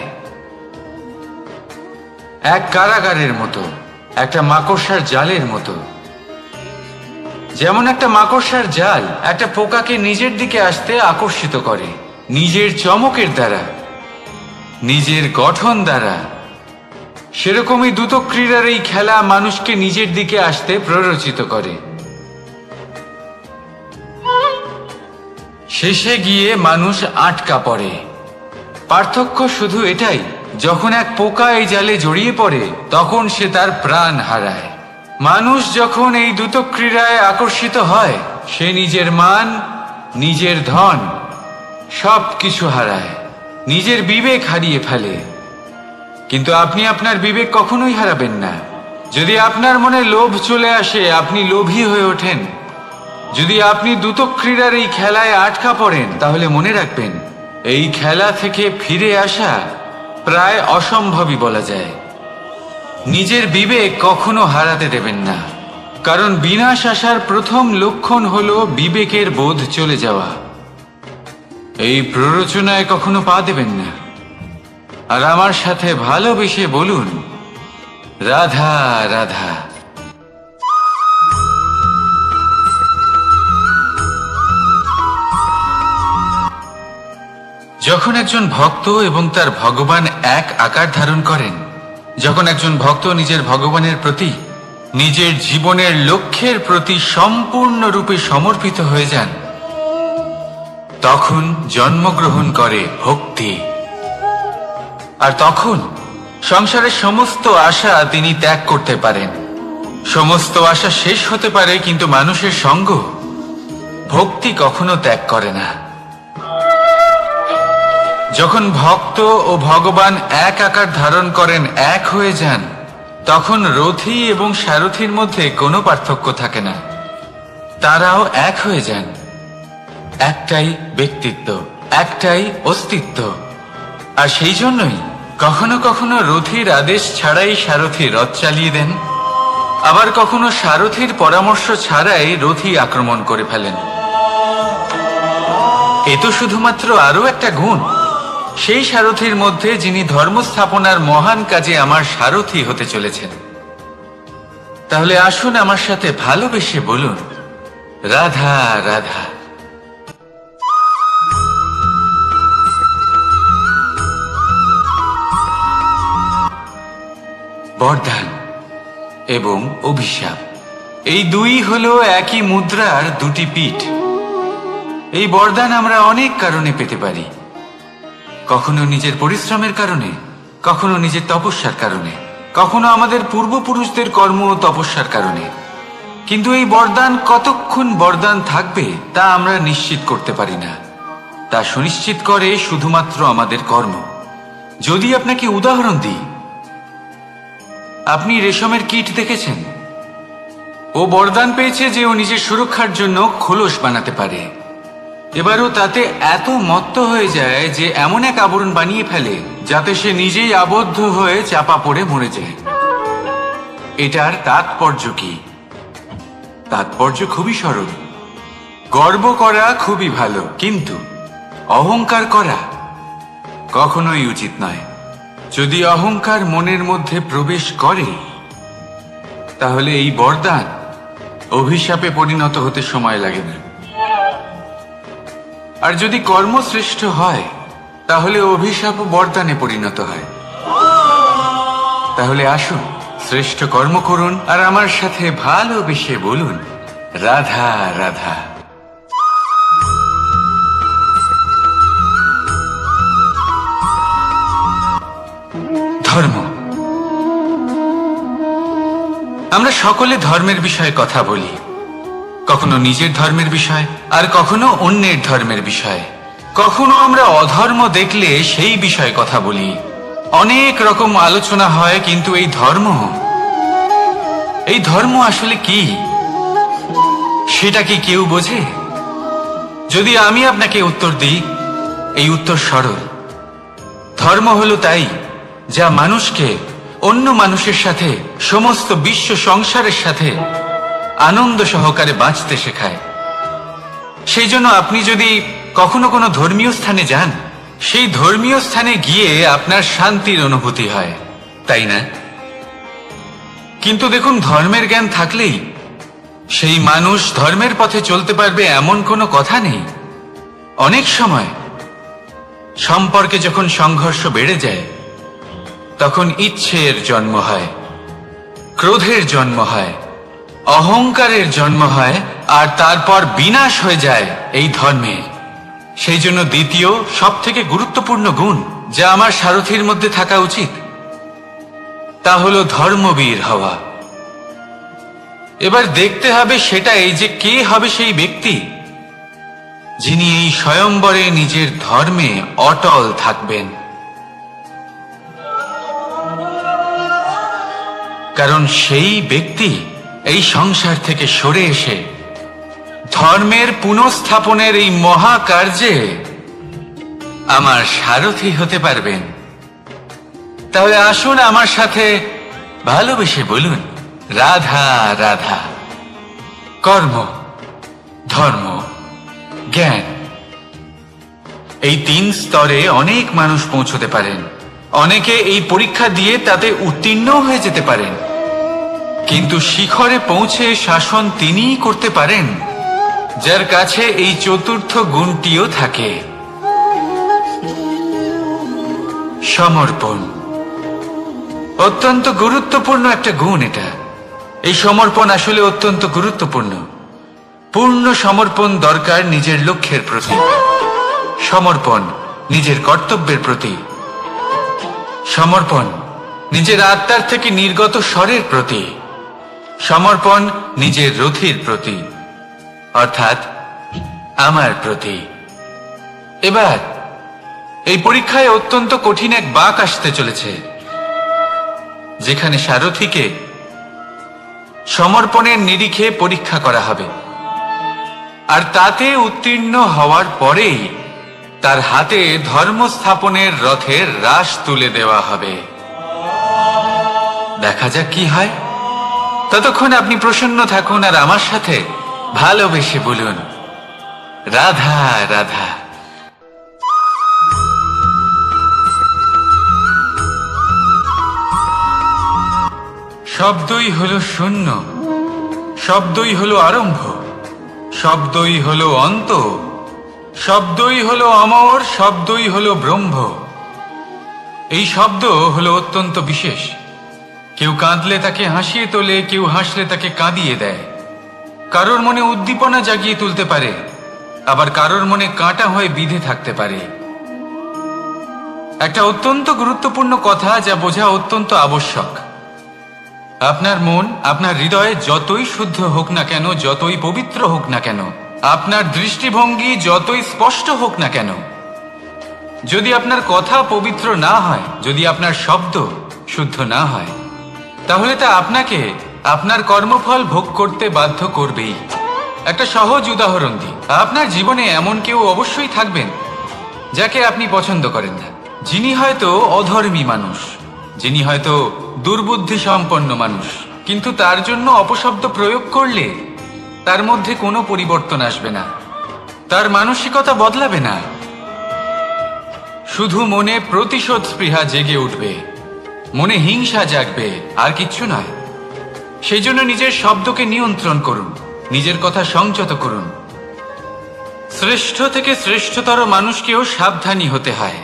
এক কারাগারের মতো, একটা মাকড়সার জালের মতো। যেমন একটা মাকড়সার জাল একটা পোকাকে নিজের দিকে আসতে আকর্ষিত করে নিজের চমকের দ্বারা, নিজের গঠন দ্বারা, সেরকমই দ্রুত ক্রীড়ার এই খেলা মানুষকে নিজের দিকে আসতে প্ররোচিত করে। শেষে গিয়ে মানুষ আটকা পড়ে। পার্থক্য শুধু এটাই, যখন এক পোকা এই জালে জড়িয়ে পড়ে তখন সে তার প্রাণ হারায়। মানুষ যখন এই দ্রুত ক্রীড়ায় আকর্ষিত হয়, সে নিজের মান, নিজের ধন সব কিছু হারায়, নিজের বিবেক হারিয়ে ফেলে। কিন্তু আপনি আপনার বিবেক কখনোই হারাবেন না। যদি আপনার মনে লোভ চলে আসে, আপনি লোভী হয়ে ওঠেন। যদি আপনি দ্রুত ক্রীড়ার এই খেলায় আটকা পড়েন, তাহলে মনে রাখবেন এই খেলা থেকে ফিরে আসা প্রায় অসম্ভবই বলা যায়। নিজের বিবেক কখনো হারাতে দেবেন না, কারণ বিনাশ আসার প্রথম লক্ষণ হলো বিবেকের বোধ চলে যাওয়া। এই প্ররোচনায় কখনো পা দেবেন না। আর আমার সাথে ভালোবেসে বলুন, রাধা রাধা। যখন একজন ভক্ত এবং তার ভগবান এক আকার ধারণ করেন, যখন একজন ভক্ত নিজের ভগবানের প্রতি, নিজের জীবনের লক্ষ্যের প্রতি সম্পূর্ণরূপে সমর্পিত হয়ে যান, তখন জন্মগ্রহণ করে ভক্তি। আর তখন সংসারের সমস্ত আশা তিনি ত্যাগ করতে পারেন। সমস্ত আশা শেষ হতে পারে, কিন্তু মানুষের সঙ্গ ভক্তি কখনো ত্যাগ করে না। যখন ভক্ত ও ভগবান এক আকার ধারণ করেন, এক হয়ে যান, তখন রথী এবং সারথীর মধ্যে কোনো পার্থক্য থাকে না। তারাও এক হয়ে যান। একটাই ব্যক্তিত্ব, একটাই অস্তিত্ব। আর সেই জন্যই কখনো কখনো রথীর আদেশ ছাড়াই সারথী রথ চালিয়ে দেন, আবার কখনো সারথীর পরামর্শ ছাড়াই রথী আক্রমণ করে ফেলেন। এ তো শুধুমাত্র আরো একটা গুণ সেই সারথীর মধ্যে, যিনি ধর্ম স্থাপনার মহান কাজে আমার সারথী হতে চলেছেন। তাহলে আসুন আমার সাথে ভালোবেসে বলুন, রাধা রাধা। বরদান এবং অভিশাপ, এই দুই হলো একই মুদ্রার দুটি পিঠ। এই বরদান আমরা অনেক কারণে পেতে পারি, কখনো নিজের পরিশ্রমের কারণে, কখনো নিজের তপস্যার কারণে, কখনো আমাদের পূর্বপুরুষদের কর্ম ও তপস্যার কারণে। কিন্তু এই বরদান কতক্ষণ বরদান থাকবে তা আমরা নিশ্চিত করতে পারি না। তা সুনিশ্চিত করে শুধুমাত্র আমাদের কর্ম। যদি আপনাকে উদাহরণ দিই, আপনি রেশমের কীট দেখেছেন? ও বরদান পেয়েছে যে ও নিজের সুরক্ষার জন্য খোলস বানাতে পারে। এবারও তাতে এত মত্ত হয়ে যায় যে এমন এক আবরণ বানিয়ে ফেলে যাতে সে নিজেই আবদ্ধ হয়ে চাপা পড়ে মরে যায়। এটার তাৎপর্য কি? তাৎপর্য খুবই সরল। গর্ব করা খুবই ভালো, কিন্তু অহংকার করা কখনোই উচিত নয়। যদি অহংকার মনের মধ্যে প্রবেশ করে, তাহলে এই বরদান অভিশাপে পরিণত হতে সময় লাগে না। আর যদি কর্মশ্রেষ্ঠ হয়, তাহলে অভিশাপ বরদানে পরিণত হয়। তাহলে আসুন শ্রেষ্ঠ কর্ম করুন আর আমার সাথে ভালোবেসে বলুন, রাধা রাধা। ধর্ম। আমরা সকলে ধর্মের বিষয়ে কথা বলি, কখনো নিজের ধর্মের বিষয়, আর কখনো অন্যের ধর্মের বিষয়। কখনো আমরা অধর্ম দেখলে সেই বিষয়ে কথা বলি। অনেক রকম আলোচনা হয়, কিন্তু এই ধর্ম আসলে কি, সেটা কি কেউ বোঝে? যদি আমি আপনাকে উত্তর দিই, এই উত্তর সরল। ধর্ম হলো তাই যা মানুষকে অন্য মানুষের সাথে, সমস্ত বিশ্ব সংসারের সাথে আনন্দ সহকারে বাঁচতে শেখায়। সেই জন্য আপনি যদি কখনো কোনো ধর্মীয় স্থানে যান, সেই ধর্মীয় স্থানে গিয়ে আপনার শান্তির অনুভূতি হয়, তাই না? কিন্তু দেখুন, ধর্মের জ্ঞান থাকলেই সেই মানুষ ধর্মের পথে চলতে পারবে এমন কোনো কথা নেই। অনেক সময় সম্পর্কে যখন সংঘর্ষ বেড়ে যায়, তখন ইচ্ছের জন্ম হয়, ক্রোধের জন্ম হয়, অহংকারের জন্ম হয়, আর তারপর বিনাশ হয়ে যায় এই ধর্মের। সেই জন্য দ্বিতীয় সবথেকে গুরুত্বপূর্ণ গুণ যা আমার সারথীর মধ্যে থাকা উচিত, তা হলো ধর্মবীর হওয়া। এবার দেখতে হবে সেটা এই যে কে হবে সেই ব্যক্তি যিনি এই স্বয়ম্বরে নিজের ধর্মে অটল থাকবেন। কারণ সেই ব্যক্তি এই সংসার থেকে সরে এসে ধর্মের পুনঃস্থাপনের এই মহাকার্যে আমার সারথি হতে পারবেন। তাহলে আসুন আমার সাথে ভালোবেসে বলুন, রাধা রাধা। কর্ম, ধর্ম, জ্ঞান, এই তিন স্তরে অনেক মানুষ পৌঁছতে পারেন। অনেকে এই পরীক্ষা দিয়ে তাতে উত্তীর্ণ হয়ে যেতে পারেন, কিন্তু শিখরে পৌঁছে শাসন তিনিই করতে পারেন যার কাছে এই চতুর্থ গুণটিও থাকে, সমর্পণ। অত্যন্ত গুরুত্বপূর্ণ একটা গুণ এটা। এই সমর্পণ আসলে অত্যন্ত গুরুত্বপূর্ণ। পূর্ণ সমর্পণ দরকার নিজের লক্ষ্যের প্রতি, সমর্পণ নিজের কর্তব্যের প্রতি, সমর্পণ নিজের আত্মার থেকে নির্গত স্বরের প্রতি, সমর্পণ নিজের রথীর প্রতি, অর্থাৎ আমার প্রতি। এবার এই পরীক্ষায় অত্যন্ত কঠিন এক বাঁক আসতে চলেছে, যেখানে সারথীকে সমর্পণের নিরিখে পরীক্ষা করা হবে, আর তাতে উত্তীর্ণ হওয়ার পরেই তার হাতে ধর্ম স্থাপনের রথের রাশ তুলে দেওয়া হবে। দেখা যাক কি হয়। ততক্ষণ আপনি প্রসন্ন থাকুন আর আমার সাথে ভালোবেসে বলুন, রাধা রাধা। শব্দই হলো শূন্য, শব্দই হলো আরম্ভ, শব্দই হলো অন্ত, শব্দই হলো অমর, শব্দই হলো ব্রহ্ম। এই শব্দ হলো অত্যন্ত বিশেষ, কেউ কাঁদলে তাকে হাসিয়ে তোলে, কেউ হাসলে তাকে কাঁদিয়ে দেয়। কারোর মনে উদ্দীপনা জাগিয়ে তুলতে পারে, আবার কারোর মনে কাঁটা হয়ে বিঁধে থাকতে পারে। একটা অত্যন্ত গুরুত্বপূর্ণ কথা যা বোঝা অত্যন্ত আবশ্যক। আপনার মন, আপনার হৃদয় যতই শুদ্ধ হোক না কেন, যতই পবিত্র হোক না কেন, আপনার দৃষ্টিভঙ্গি যতই স্পষ্ট হোক না কেন, যদি আপনার কথা পবিত্র না হয়, যদি আপনার শব্দ শুদ্ধ না হয়, তাহলে তা আপনাকে আপনার কর্মফল ভোগ করতে বাধ্য করবেই। একটা সহজ উদাহরণ দিই। আপনার জীবনে এমন কেউ অবশ্যই থাকবেন যাকে আপনি পছন্দ করেন না, যিনি হয়তো অধর্মী মানুষ, যিনি হয়তো দুর্বুদ্ধি সম্পন্ন মানুষ, কিন্তু তার জন্য অপশব্দ প্রয়োগ করলে তার মধ্যে কোনো পরিবর্তন আসবে না, তার মানসিকতা বদলাবে না, শুধু মনে প্রতিশোধ স্পৃহা জেগে উঠবে, মনে হিংসা জাগবে, আর কিচ্ছু নয়। সেই জন্য নিজের শব্দকে নিয়ন্ত্রণ করুন, নিজের কথা সংযত করুন। শ্রেষ্ঠ থেকে শ্রেষ্ঠতর মানুষকেও সাবধানী হতে হয়,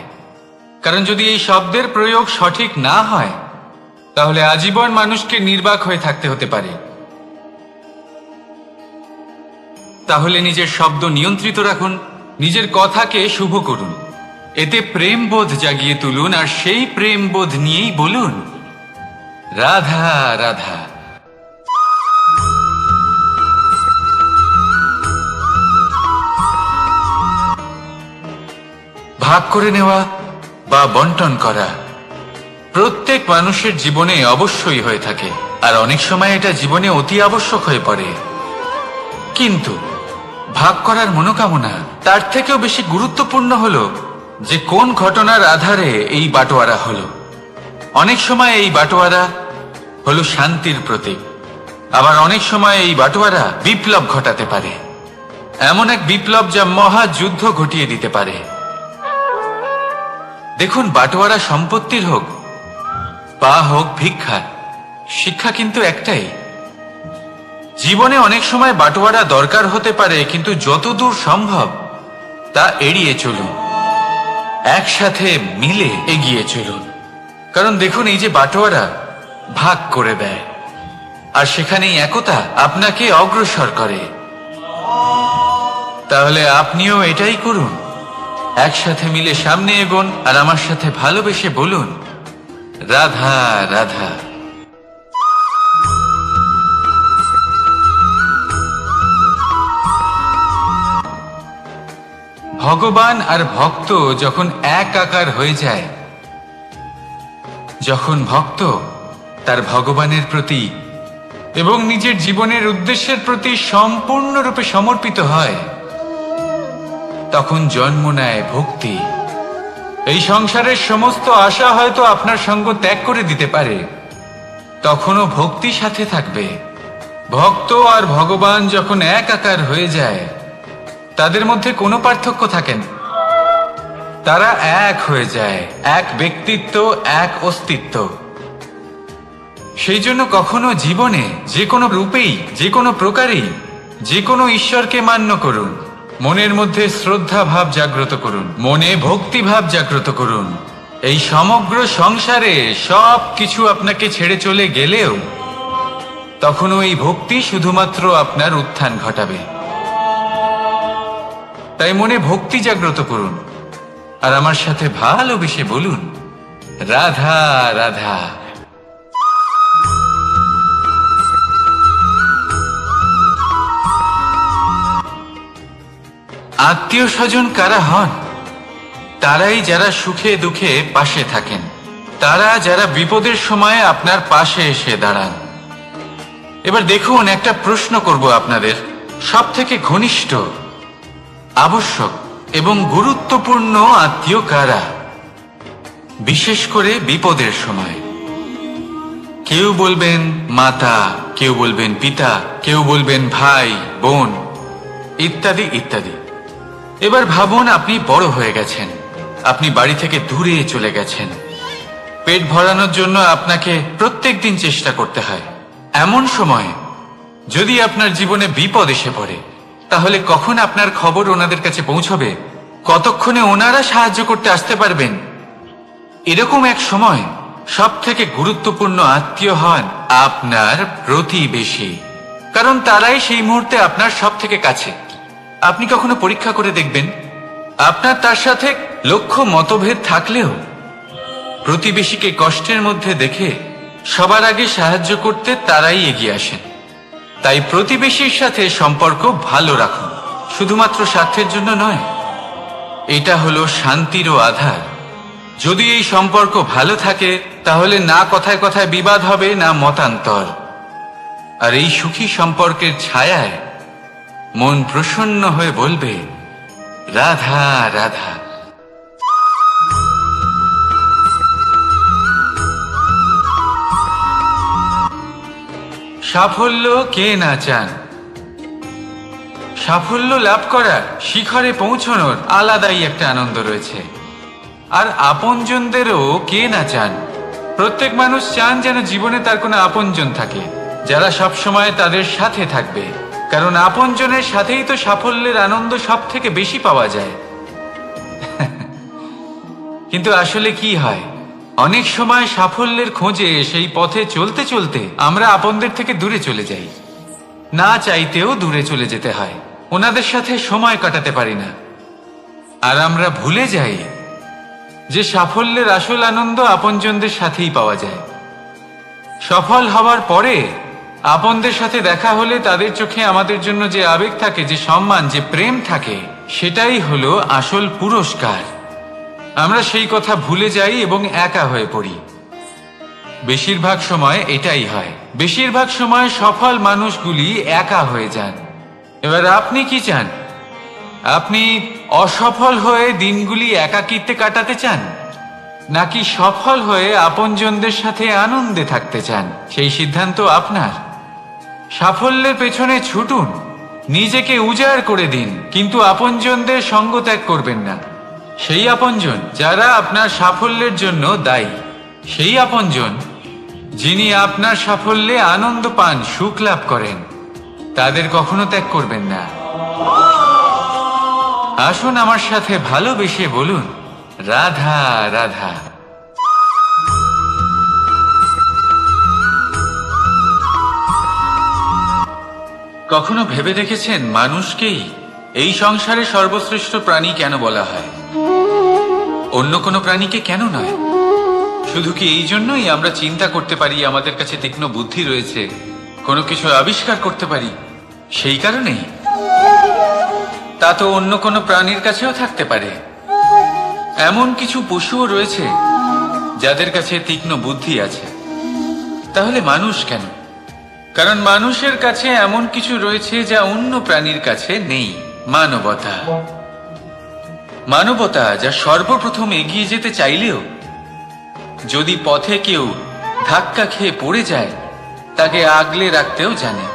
কারণ যদি এই শব্দের প্রয়োগ সঠিক না হয়, তাহলে আজীবন মানুষকে নির্বাক হয়ে থাকতে হতে পারে। তাহলে নিজের শব্দ নিয়ন্ত্রিত রাখুন, নিজের কথাকে শুভ করুন, এতে প্রেমবোধ জাগিয়ে তুলুন, আর সেই প্রেমবোধ নিয়েই বলুন, রাধা রাধা। ভাগ করে নেওয়া বা বন্টন করা প্রত্যেক মানুষের জীবনে অবশ্যই হয়ে থাকে, আর অনেক সময় এটা জীবনে অতি আবশ্যক হয়ে পড়ে। কিন্তু ভাগ করার মনোকামনা তার থেকেও বেশি গুরুত্বপূর্ণ হলো যে কোন ঘটনার আধারে এই বাটোয়ারা হলো। অনেক সময় এই বাটোয়ারা হলো শান্তির প্রতীক, আবার অনেক সময় এই বাটোয়ারা বিপ্লব ঘটাতে পারে, এমন এক বিপ্লব যা মহাযুদ্ধ ঘটিয়ে দিতে পারে। দেখুন, বাটোয়ারা সম্পত্তির হোক বা হোক ভিক্ষা, শিক্ষা কিন্তু একটাই। জীবনে অনেক সময় বাটোয়ারা দরকার হতে পারে, কিন্তু যতদূর সম্ভব তা এড়িয়ে চলুন, একসাথে মিলে এগিয়ে চলুন। কারণ দেখুন, এই যে বাটোয়ারা ভাগ করে দেয়, আর সেখানেই একতা আপনাকে অগ্রসর করে। তাহলে আপনিও এটাই করুন, একসাথে মিলে সামনে এগোন, আর আমার সাথে ভালোবেসে বলুন, রাধা রাধা। ভগবান আর ভক্ত যখন এক আকার হয়ে যায়, যখন ভক্ত তার ভগবানের প্রতি এবং নিজের জীবনের উদ্দেশ্যের প্রতি সম্পূর্ণরূপে সমর্পিত হয়, তখন জন্ম নেয় ভক্তি। এই সংসারের সমস্ত আশা হয়তো আপনার সঙ্গ ত্যাগ করে দিতে পারে, তখনও ভক্তি সাথে থাকবে। ভক্ত আর ভগবান যখন এক আকার হয়ে যায়, তাদের মধ্যে কোনো পার্থক্য থাকে না, তারা এক হয়ে যায়, এক ব্যক্তিত্ব, এক অস্তিত্ব। সেই জন্য কখনো জীবনে যে কোনো রূপেই, যে কোনো প্রকারেই, যে কোনো ঈশ্বরকে মান্য করুন, মনের মধ্যে শ্রদ্ধা ভাব জাগ্রত করুন, মনে ভক্তি ভাব জাগ্রত করুন। এই সমগ্র সংসারে সব কিছু আপনাকে ছেড়ে চলে গেলেও তখনও এই ভক্তি শুধুমাত্র আপনার উত্থান ঘটাবে। তাই মনে ভক্তি জাগ্রত করুন, আর আমার সাথে ভালোবেসে বলুন, রাধা রাধা। আত্মীয় স্বজন কারা হন? তারাই যারা সুখে দুঃখে পাশে থাকেন, তারা যারা বিপদের সময় আপনার পাশে এসে দাঁড়ান। এবার দেখুন, একটা প্রশ্ন করব আপনাদের, সব থেকে ঘনিষ্ঠ, আবশ্যক এবং গুরুত্বপূর্ণ আত্মীয় কারা, বিশেষ করে বিপদের সময়? কেউ বলবেন মাতা, কেউ বলবেন পিতা, কেউ বলবেন ভাই বোন, ইত্যাদি ইত্যাদি। এবার ভাবুন, আপনি বড় হয়ে গেছেন, আপনি বাড়ি থেকে দূরে চলে গেছেন, পেট ভরানোর জন্য আপনাকে প্রত্যেক দিন চেষ্টা করতে হয়। এমন সময় যদি আপনার জীবনে বিপদ এসে পড়ে, তাহলে কখন আপনার খবর ওনাদের কাছে পৌঁছবে? কতক্ষণে ওনারা সাহায্য করতে আসতে পারবেন? এরকম এক সময় সব থেকে গুরুত্বপূর্ণ আত্মীয় হন আপনার প্রতিবেশী, কারণ তারাই সেই মুহূর্তে আপনার সব থেকে কাছে। আপনি কখনো পরীক্ষা করে দেখবেন, আপনার তার সাথে লক্ষ মতভেদ থাকলেও প্রতিবেশীকে কষ্টের মধ্যে দেখে সবার আগে সাহায্য করতে তারাই এগিয়ে আসেন। তাই প্রতিবেশীর সাথে সম্পর্ক ভালো রাখুন, শুধুমাত্র স্বার্থের জন্য নয়। এটা হলো শান্তিরও আধার। যদি এই সম্পর্ক ভালো থাকে তাহলে না কথায় কথায় বিবাদ হবে, না মতান্তর। আর এই সুখী সম্পর্কের ছায়ায় মন প্রসন্ন হয়ে বলবে, রাধা রাধা। সাফল্য কে না চান? সাফল্য লাভ করার, শিখরে পৌঁছানোর আলাদাই একটা আনন্দ রয়েছে। আর আপনজনদেরও কে না চান? প্রত্যেক মানুষ চান যেন জীবনে তার কোনো আপনজন থাকে, যারা সব সময় তাদের সাথে থাকবে। কারণ আপনজনের সাথেই তো সাফল্যের আনন্দ সব থেকে বেশি পাওয়া যায়। কিন্তু আসলে কি হয়, অনেক সময় সাফল্যের খোঁজে সেই পথে চলতে চলতে আমরা আপনদের থেকে দূরে চলে যাই। না চাইতেও দূরে চলে যেতে হয়, ওনাদের সাথে সময় কাটাতে পারি না। আর আমরা ভুলে যাই যে সাফল্যের আসল আনন্দ আপনজনদের সাথেই পাওয়া যায়। সফল হওয়ার পরে আপনদের সাথে দেখা হলে তাদের চোখে আমাদের জন্য যে আবেগ থাকে, যে সম্মান, যে প্রেম থাকে, সেটাই হলো আসল পুরস্কার। আমরা সেই কথা ভুলে যাই এবং একা হয়ে পড়ি। বেশিরভাগ সময় এটাই হয়। বেশিরভাগ সময় সফল মানুষগুলি একা হয়ে যান। এবার আপনি কি চান? আপনি অসফল হয়ে দিনগুলি একাকিত্বে কাটাতে চান, নাকি সফল হয়ে আপনজনদের সাথে আনন্দে থাকতে চান? সেই সিদ্ধান্ত আপনার। সাফল্যের পেছনে ছুটুন, নিজেকে উজাড় করে দিন, কিন্তু আপনজনদের সঙ্গ ত্যাগ করবেন না। সেই আপনজন যারা আপনার সাফল্যের জন্য দায়ী, সেই আপনজন যিনি আপনার সাফল্যে আনন্দ পান, সুখ লাভ করেন, তাদের কখনো ত্যাগ করবেন না। আসুন আমার সাথে ভালোবেসে বলুন, রাধা রাধা। কখনো ভেবে দেখেছেন মানুষকেই এই সংসারে সর্বশ্রেষ্ঠ প্রাণী কেন বলা হয়? অন্য কোনো প্রাণীকে কেন নয়? শুধু কি এই জন্যই আমরা চিন্তা করতে পারি, আমাদের কাছে তীক্ষ্ণ বুদ্ধি রয়েছে, কোনো কিছু আবিষ্কার করতে পারি, সেই কারণেই? তা তো অন্য কোনো প্রাণীর কাছেও থাকতে পারে। এমন কিছু পশুও রয়েছে যাদের কাছে তীক্ষ্ণ বুদ্ধি আছে। তাহলে মানুষ কেন? কারণ মানুষের কাছে এমন কিছু রয়েছে যা অন্য প্রাণীর কাছে নেই, মানবতা। মানবতা যা সর্বপ্রথম এগিয়ে যেতে চাইলেও যদি পথে কেউ ধাক্কা খেয়ে পড়ে যায়, তাকে আগলে রাখতেও জানে।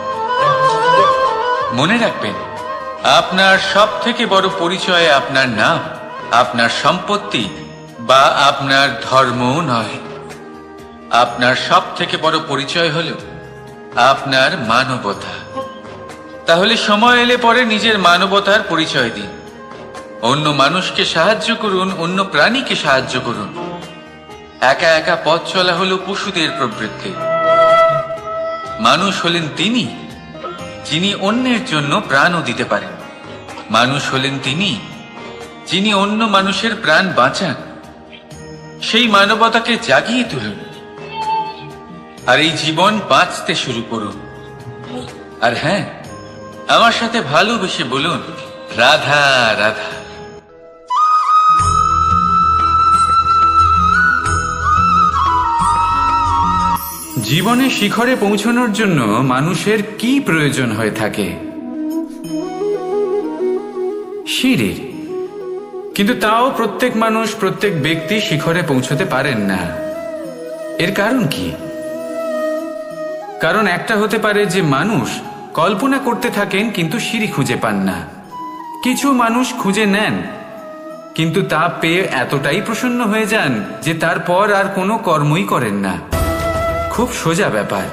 মনে রাখবেন, আপনার সব থেকে বড় পরিচয় আপনার নাম, আপনার সম্পত্তি বা আপনার ধর্মও নয়। আপনার সব থেকে বড় পরিচয় হলো আপনার মানবতা। তাহলে সময় এলে পরে নিজের মানবতার পরিচয় দিন। অন্য মানুষকে সাহায্য করুন, অন্য প্রাণীকে সাহায্য করুন। একা একা পথ চলা হলো পশুদের প্রবৃত্তি। মানুষ হলেন তিনি যিনি অন্যের জন্য প্রাণও দিতে পারেন। মানুষ হলেন তিনি যিনি অন্য মানুষের প্রাণ বাঁচান। সেই মানবতাকে জাগিয়ে তুলুন আর এই জীবন বাঁচতে শুরু করুন। আর হ্যাঁ, আমার সাথে ভালোবেসে বলুন, রাধা রাধা। জীবনে শিখরে পৌঁছানোর জন্য মানুষের কি প্রয়োজন হয়ে থাকে? সিঁড়ির। কিন্তু তাও প্রত্যেক মানুষ, প্রত্যেক ব্যক্তি শিখরে পৌঁছতে পারেন না। এর কারণ কি? কারণ একটা হতে পারে যে মানুষ কল্পনা করতে থাকেন কিন্তু সিঁড়ি খুঁজে পান না। কিছু মানুষ খুঁজে নেন কিন্তু তা পেয়ে এতটাই প্রসন্ন হয়ে যান যে তারপর আর কোনো কর্মই করেন না। খুব সোজা ব্যাপার।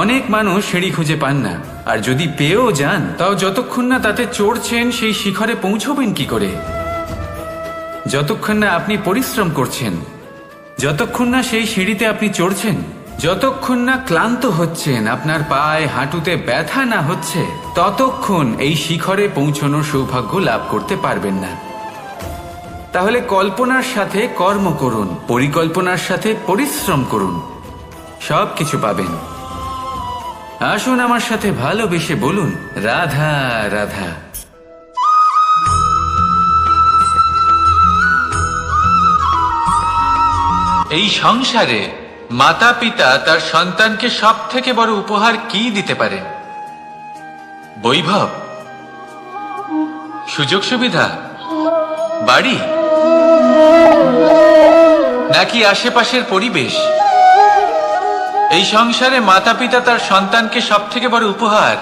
অনেক মানুষ সিঁড়ি খুঁজে পান না, আর যদি পেয়েও যান তাও যতক্ষণ না তাতে চড়ছেন সেই শিখরে পৌঁছবেন কি করে? যতক্ষণ না আপনি পরিশ্রম করছেন যতক্ষণ না সেই সিঁড়িতে আপনি চড়ছেন, যতক্ষণ না ক্লান্ত হচ্ছেন, আপনার পায়ে হাঁটুতে ব্যথা না হচ্ছে, ততক্ষণ এই শিখরে পৌঁছানোর সৌভাগ্য লাভ করতে পারবেন না। তাহলে কল্পনার সাথে কর্ম করুন, পরিকল্পনার সাথে পরিশ্রম করুন, সব কিছু পাবেন। আসুন আমার সাথে ভালোবেসে বলুন, রাধা রাধা। এই সংসারে মাতা পিতা তার সন্তানকে সব থেকে বড় উপহার কি দিতে পারে? বৈভব, সুযোগ সুবিধা, বাড়ি, নাকি আশেপাশের পরিবেশ? এই সংসারে মাতা পিতা তার সন্তানকে সব থেকে বড় উপহার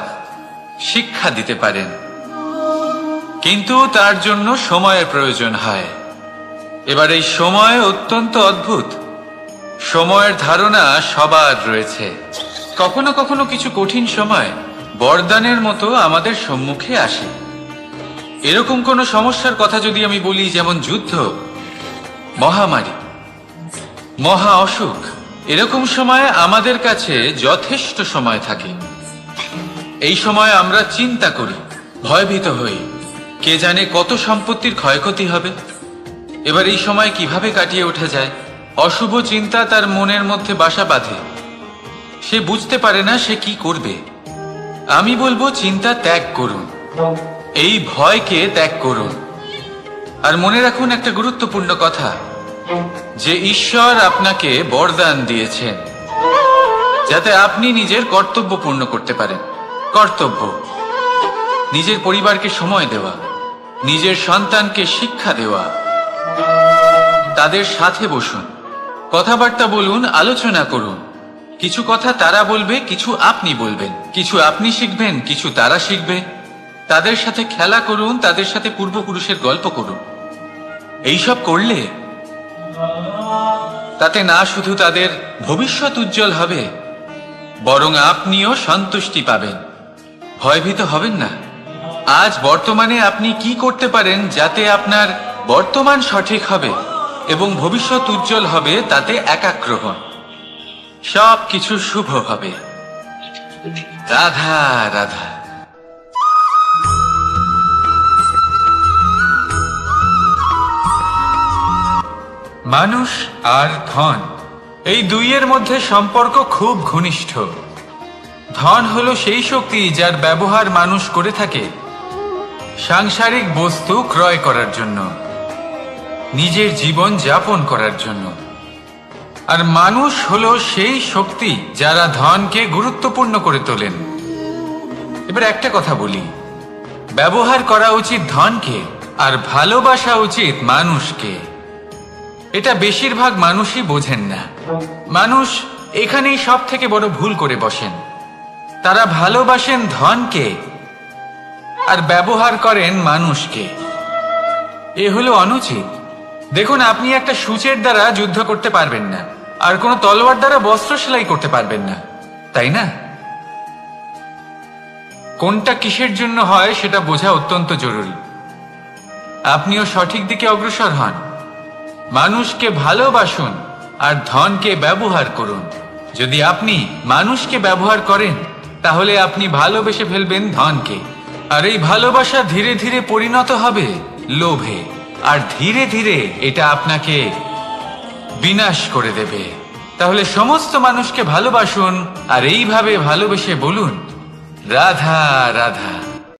শিক্ষা দিতে পারেন, কিন্তু তার জন্য সময়ের প্রয়োজন হয়। এবার এই সময় অত্যন্ত অদ্ভুত। সময়ের ধারণা সবার রয়েছে। কখনো কখনো কিছু কঠিন সময় বরদানের মতো আমাদের সম্মুখে আসে। এরকম কোনো সমস্যার কথা যদি আমি বলি, যেমন যুদ্ধ, মহামারী, মহা অসুখ, এরকম সময় আমাদের কাছে যথেষ্ট সময় থাকে। এই সময় আমরা চিন্তা করি, ভয়ভীত হই, কে জানে কত সম্পত্তির ক্ষয়ক্ষতি হবে। এবার এই সময় কিভাবে কাটিয়ে ওঠা যায়? অশুভ চিন্তা তার মনের মধ্যে বাসা বাঁধে, সে বুঝতে পারে না সে কি করবে। আমি বলবো, চিন্তা ত্যাগ করুন, এই ভয়কে ত্যাগ করুন। আর মনে রাখুন একটা গুরুত্বপূর্ণ কথা, যে ঈশ্বর আপনাকে বরদান দিয়েছেন যাতে আপনি নিজের কর্তব্য পূর্ণ করতে পারেন। কর্তব্য, নিজের পরিবারকে সময় দেওয়া, নিজের সন্তানকে শিক্ষা দেওয়া। তাদের সাথে বসুন, কথাবার্তা বলুন, আলোচনা করুন। কিছু কথা তারা বলবে, কিছু আপনি বলবেন, কিছু আপনি শিখবেন, কিছু তারা শিখবে। তাদের সাথে খেলা করুন, তাদের সাথে পূর্বপুরুষের গল্প করুন। এইসব করলে তাতে না শুধু তাদের ভবিষ্যৎ উজ্জ্বল হবে, বরং আপনিও সন্তুষ্টি পাবেন। ভয়ভীত হবেন না। আজ বর্তমানে আপনি কি করতে পারেন যাতে আপনার বর্তমান সঠিক হবে এবং ভবিষ্যৎ উজ্জ্বল হবে, তাতে একাগ্র হন। সব কিছু শুভ হবে। রাধা রাধা। মানুষ আর ধন, এই দুইয়ের মধ্যে সম্পর্ক খুব ঘনিষ্ঠ। ধন হলো সেই শক্তি যার ব্যবহার মানুষ করে থাকে সাংসারিক বস্তু ক্রয় করার জন্য, নিজের জীবন যাপন করার জন্য। আর মানুষ হলো সেই শক্তি যারা ধনকে গুরুত্বপূর্ণ করে তোলেন। এবার একটা কথা বলি, ব্যবহার করা উচিত ধনকে আর ভালোবাসা উচিত মানুষকে। এটা বেশিরভাগ মানুষই বোঝেন না। মানুষ এখানেই সব থেকে বড় ভুল করে বসেন। তারা ভালোবাসেন ধনকে আর ব্যবহার করেন মানুষকে। এ হলো অনুচিত। দেখুন, আপনি একটা সূচের দ্বারা যুদ্ধ করতে পারবেন না, আর কোনো তলোয়ার দ্বারা বস্ত্র সেলাই করতে পারবেন না, তাই না? কোনটা কিসের জন্য হয় সেটা বোঝা অত্যন্ত জরুরি। আপনিও সঠিক দিকে অগ্রসর হন। মানুষকে ভালোবাসুন আর ধনকে ব্যবহার করুন। যদি আপনি মানুষকে ব্যবহার করেন, তাহলে আপনি ভালোবেসে ফেলবেন ধনকে। আর এই ভালোবাসা ধীরে ধীরে পরিণত হবে লোভে, আর ধীরে ধীরে এটা আপনাকে বিনাশ করে দেবে। তাহলে সমস্ত মানুষকে ভালোবাসুন আর এইভাবে ভালোবেসে বলুন, রাধা রাধা।